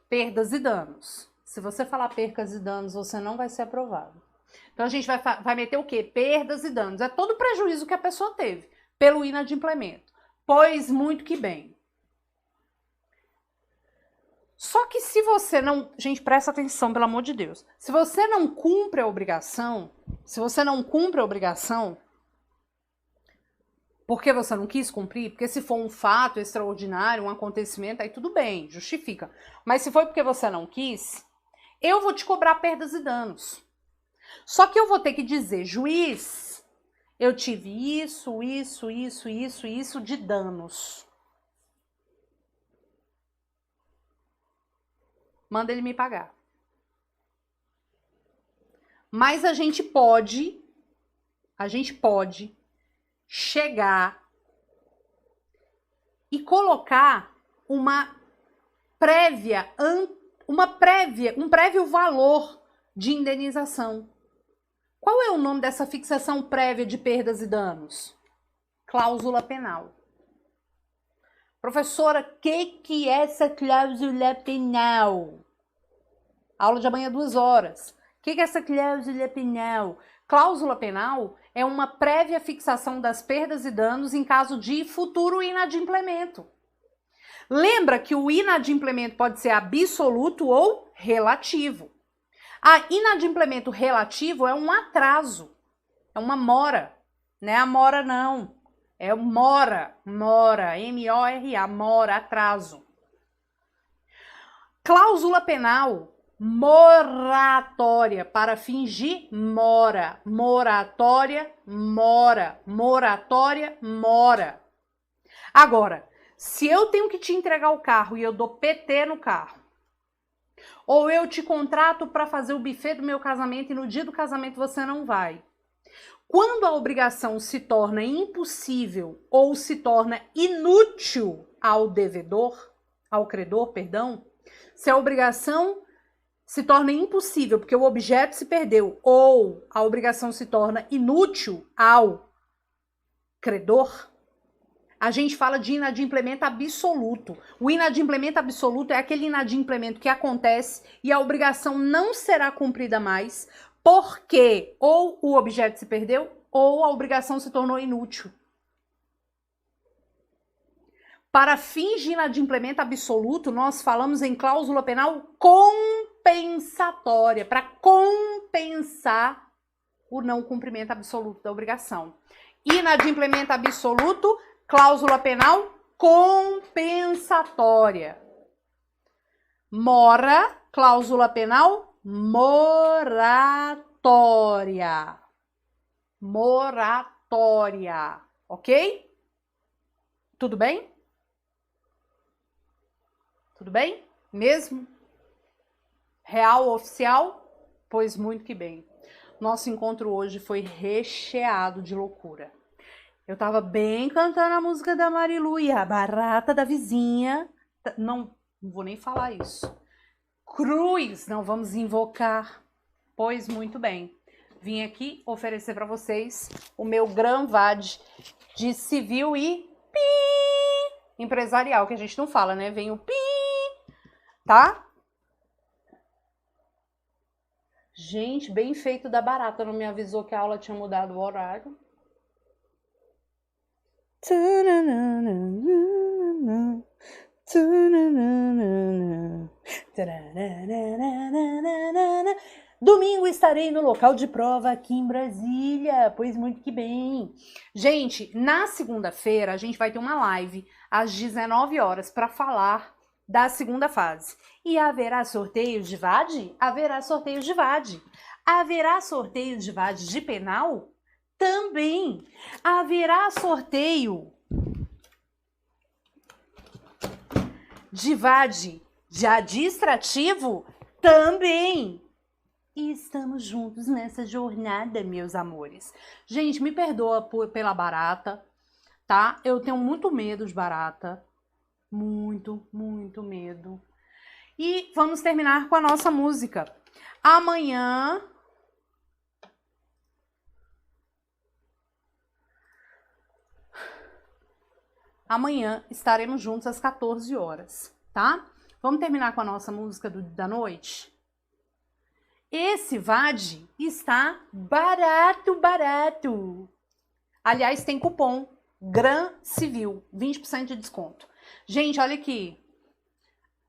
Speaker 1: Perdas e danos. Se você falar percas e danos, você não vai ser aprovado. Então a gente vai meter o quê? Perdas e danos. É todo o prejuízo que a pessoa teve pelo inadimplemento. Pois muito que bem. Só que se você não... Gente, presta atenção, pelo amor de Deus. Se você não cumpre a obrigação, porque você não quis cumprir, porque se for um fato extraordinário, um acontecimento, aí tudo bem, justifica. Mas se foi porque você não quis, eu vou te cobrar perdas e danos. Só que eu vou ter que dizer, juiz, eu tive isso de danos. Manda ele me pagar. Mas a gente pode chegar e colocar um prévio valor de indenização. Qual é o nome dessa fixação prévia de perdas e danos? Cláusula penal. Professora, o que é essa cláusula penal? Aula de amanhã 2 horas. O que é essa cláusula penal? Cláusula penal é uma prévia fixação das perdas e danos em caso de futuro inadimplemento. Lembra que o inadimplemento pode ser absoluto ou relativo. Inadimplemento relativo é um atraso, é uma mora. Não é a mora, não. É mora, M-O-R-A, mora, atraso. Cláusula penal, moratória, para fingir mora, moratória, mora. Agora, se eu tenho que te entregar o carro e eu dou PT no carro, ou eu te contrato para fazer o buffet do meu casamento e no dia do casamento você não vai. Quando a obrigação se torna impossível ou se torna inútil ao credor, se a obrigação se torna impossível porque o objeto se perdeu ou a obrigação se torna inútil ao credor, a gente fala de inadimplemento absoluto. O inadimplemento absoluto é aquele inadimplemento que acontece e a obrigação não será cumprida mais porque ou o objeto se perdeu ou a obrigação se tornou inútil. Para fins de inadimplemento absoluto, nós falamos em cláusula penal compensatória, para compensar o não cumprimento absoluto da obrigação. Inadimplemento absoluto, cláusula penal compensatória. Mora, cláusula penal moratória. Ok? Tudo bem? Tudo bem? Mesmo? Real, oficial? Pois muito que bem. Nosso encontro hoje foi recheado de loucura. Eu tava bem cantando a música da Marilu e a barata da vizinha. Não vou nem falar isso. Cruz, não vamos invocar. Pois muito bem. Vim aqui oferecer para vocês o meu Gran VAD de civil e empresarial, que a gente não fala, né? Vem o tá? Gente, bem feito da barata. Não me avisou que a aula tinha mudado o horário. Domingo estarei no local de prova aqui em Brasília, pois muito que bem. Gente, na segunda-feira a gente vai ter uma live às 19 horas para falar da segunda fase. E haverá sorteios de VAD? Haverá sorteios de VAD. Haverá sorteio de VAD de penal? Também. Haverá sorteio de VAD de administrativo? Também. e estamos juntos nessa jornada, meus amores. Gente, me perdoa pela barata, tá? Eu tenho muito medo de barata. Muito, muito medo. E vamos terminar com a nossa música. Amanhã estaremos juntos às 14 horas, tá? Vamos terminar com a nossa música da noite? Esse VAD está barato, barato. Aliás, tem cupom Gran Civil, 20% de desconto. Gente, olha aqui.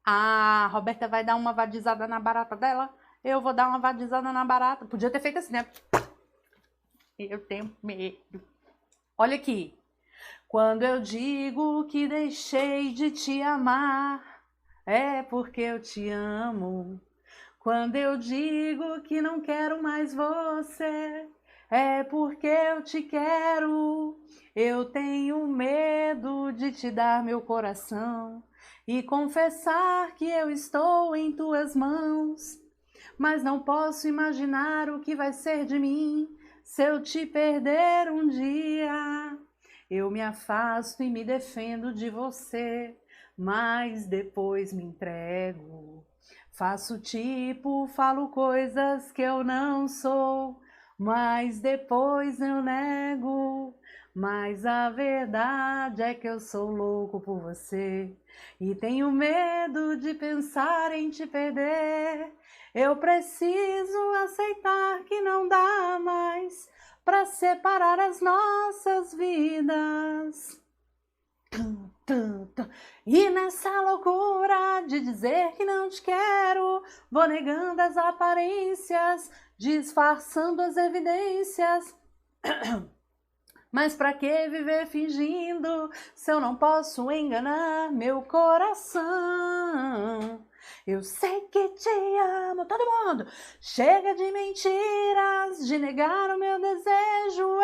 Speaker 1: A Roberta vai dar uma vadizada na barata dela. Eu vou dar uma vadizada na barata. Podia ter feito assim, né? Eu tenho medo. Olha aqui. Quando eu digo que deixei de te amar, é porque eu te amo. Quando eu digo que não quero mais você, é porque eu te quero. Eu tenho medo de te dar meu coração e confessar que eu estou em tuas mãos. Mas não posso imaginar o que vai ser de mim se eu te perder um dia. Eu me afasto e me defendo de você, mas depois me entrego. Faço tipo, falo coisas que eu não sou, mas depois eu nego. Mas a verdade é que eu sou louco por você e tenho medo de pensar em te perder. Eu preciso aceitar que não dá mais pra separar as nossas vidas. E nessa loucura de dizer que não te quero, vou negando as aparências, disfarçando as evidências. Mas pra que viver fingindo se eu não posso enganar meu coração? Eu sei que te amo, todo mundo. Chega de mentiras, de negar o meu desejo.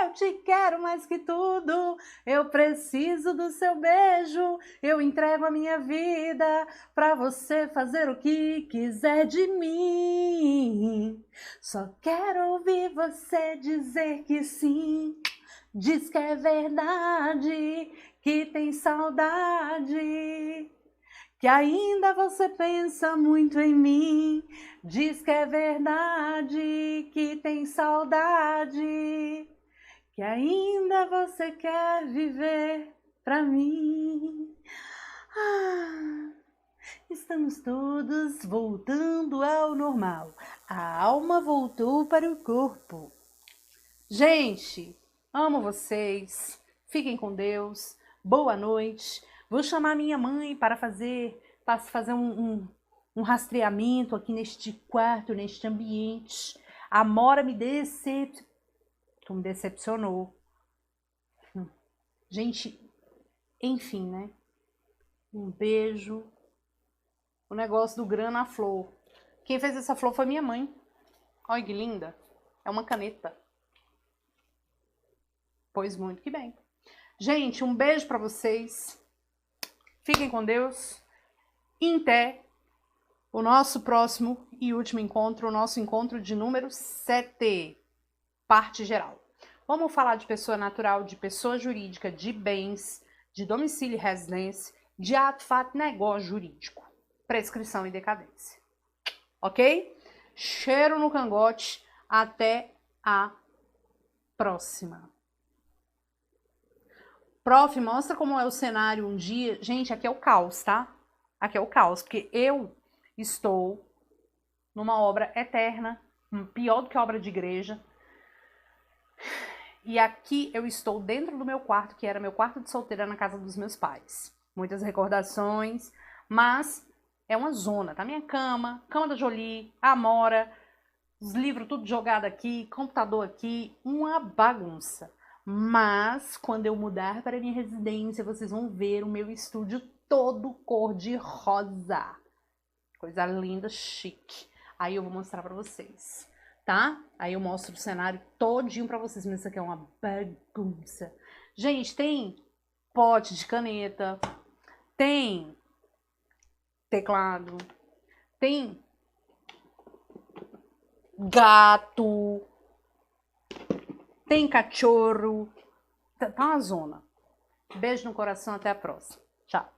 Speaker 1: Eu te quero mais que tudo. Eu preciso do seu beijo. Eu entrego a minha vida pra você fazer o que quiser de mim. Só quero ouvir você dizer que sim. Diz que é verdade, que tem saudade, que ainda você pensa muito em mim. Diz que é verdade, que tem saudade, que ainda você quer viver pra mim. Estamos todos voltando ao normal. A alma voltou para o corpo. Gente, amo vocês. Fiquem com Deus. Boa noite. Vou chamar minha mãe para fazer um rastreamento aqui neste quarto, neste ambiente. A Mora me decepcionou. Gente, enfim, né? Um beijo. O negócio do grana flor. Quem fez essa flor foi minha mãe. Olha que linda. É uma caneta. Pois muito que bem. Gente, um beijo pra vocês. Fiquem com Deus. E até o nosso próximo e último encontro, o nosso encontro de número 7, parte geral. Vamos falar de pessoa natural, de pessoa jurídica, de bens, de domicílio e residência, de ato, fato, negócio jurídico, prescrição e decadência. Ok? Cheiro no cangote. Até a próxima. Prof, mostra como é o cenário um dia. Gente, aqui é o caos, tá? Aqui é o caos, porque eu estou numa obra eterna, pior do que obra de igreja. E aqui eu estou dentro do meu quarto, que era meu quarto de solteira na casa dos meus pais. Muitas recordações, mas é uma zona, tá? Minha cama, cama da Jolie, a Amora, os livros tudo jogado aqui, computador aqui, uma bagunça. Mas quando eu mudar para minha residência, vocês vão ver o meu estúdio todo cor de rosa. Coisa linda, chique. Aí eu vou mostrar pra vocês, tá? Aí eu mostro o cenário todinho pra vocês, mas isso aqui é uma bagunça. Gente, tem pote de caneta, tem teclado, tem gato, tem cachorro. Tá uma zona. Beijo no coração, até a próxima. Tchau.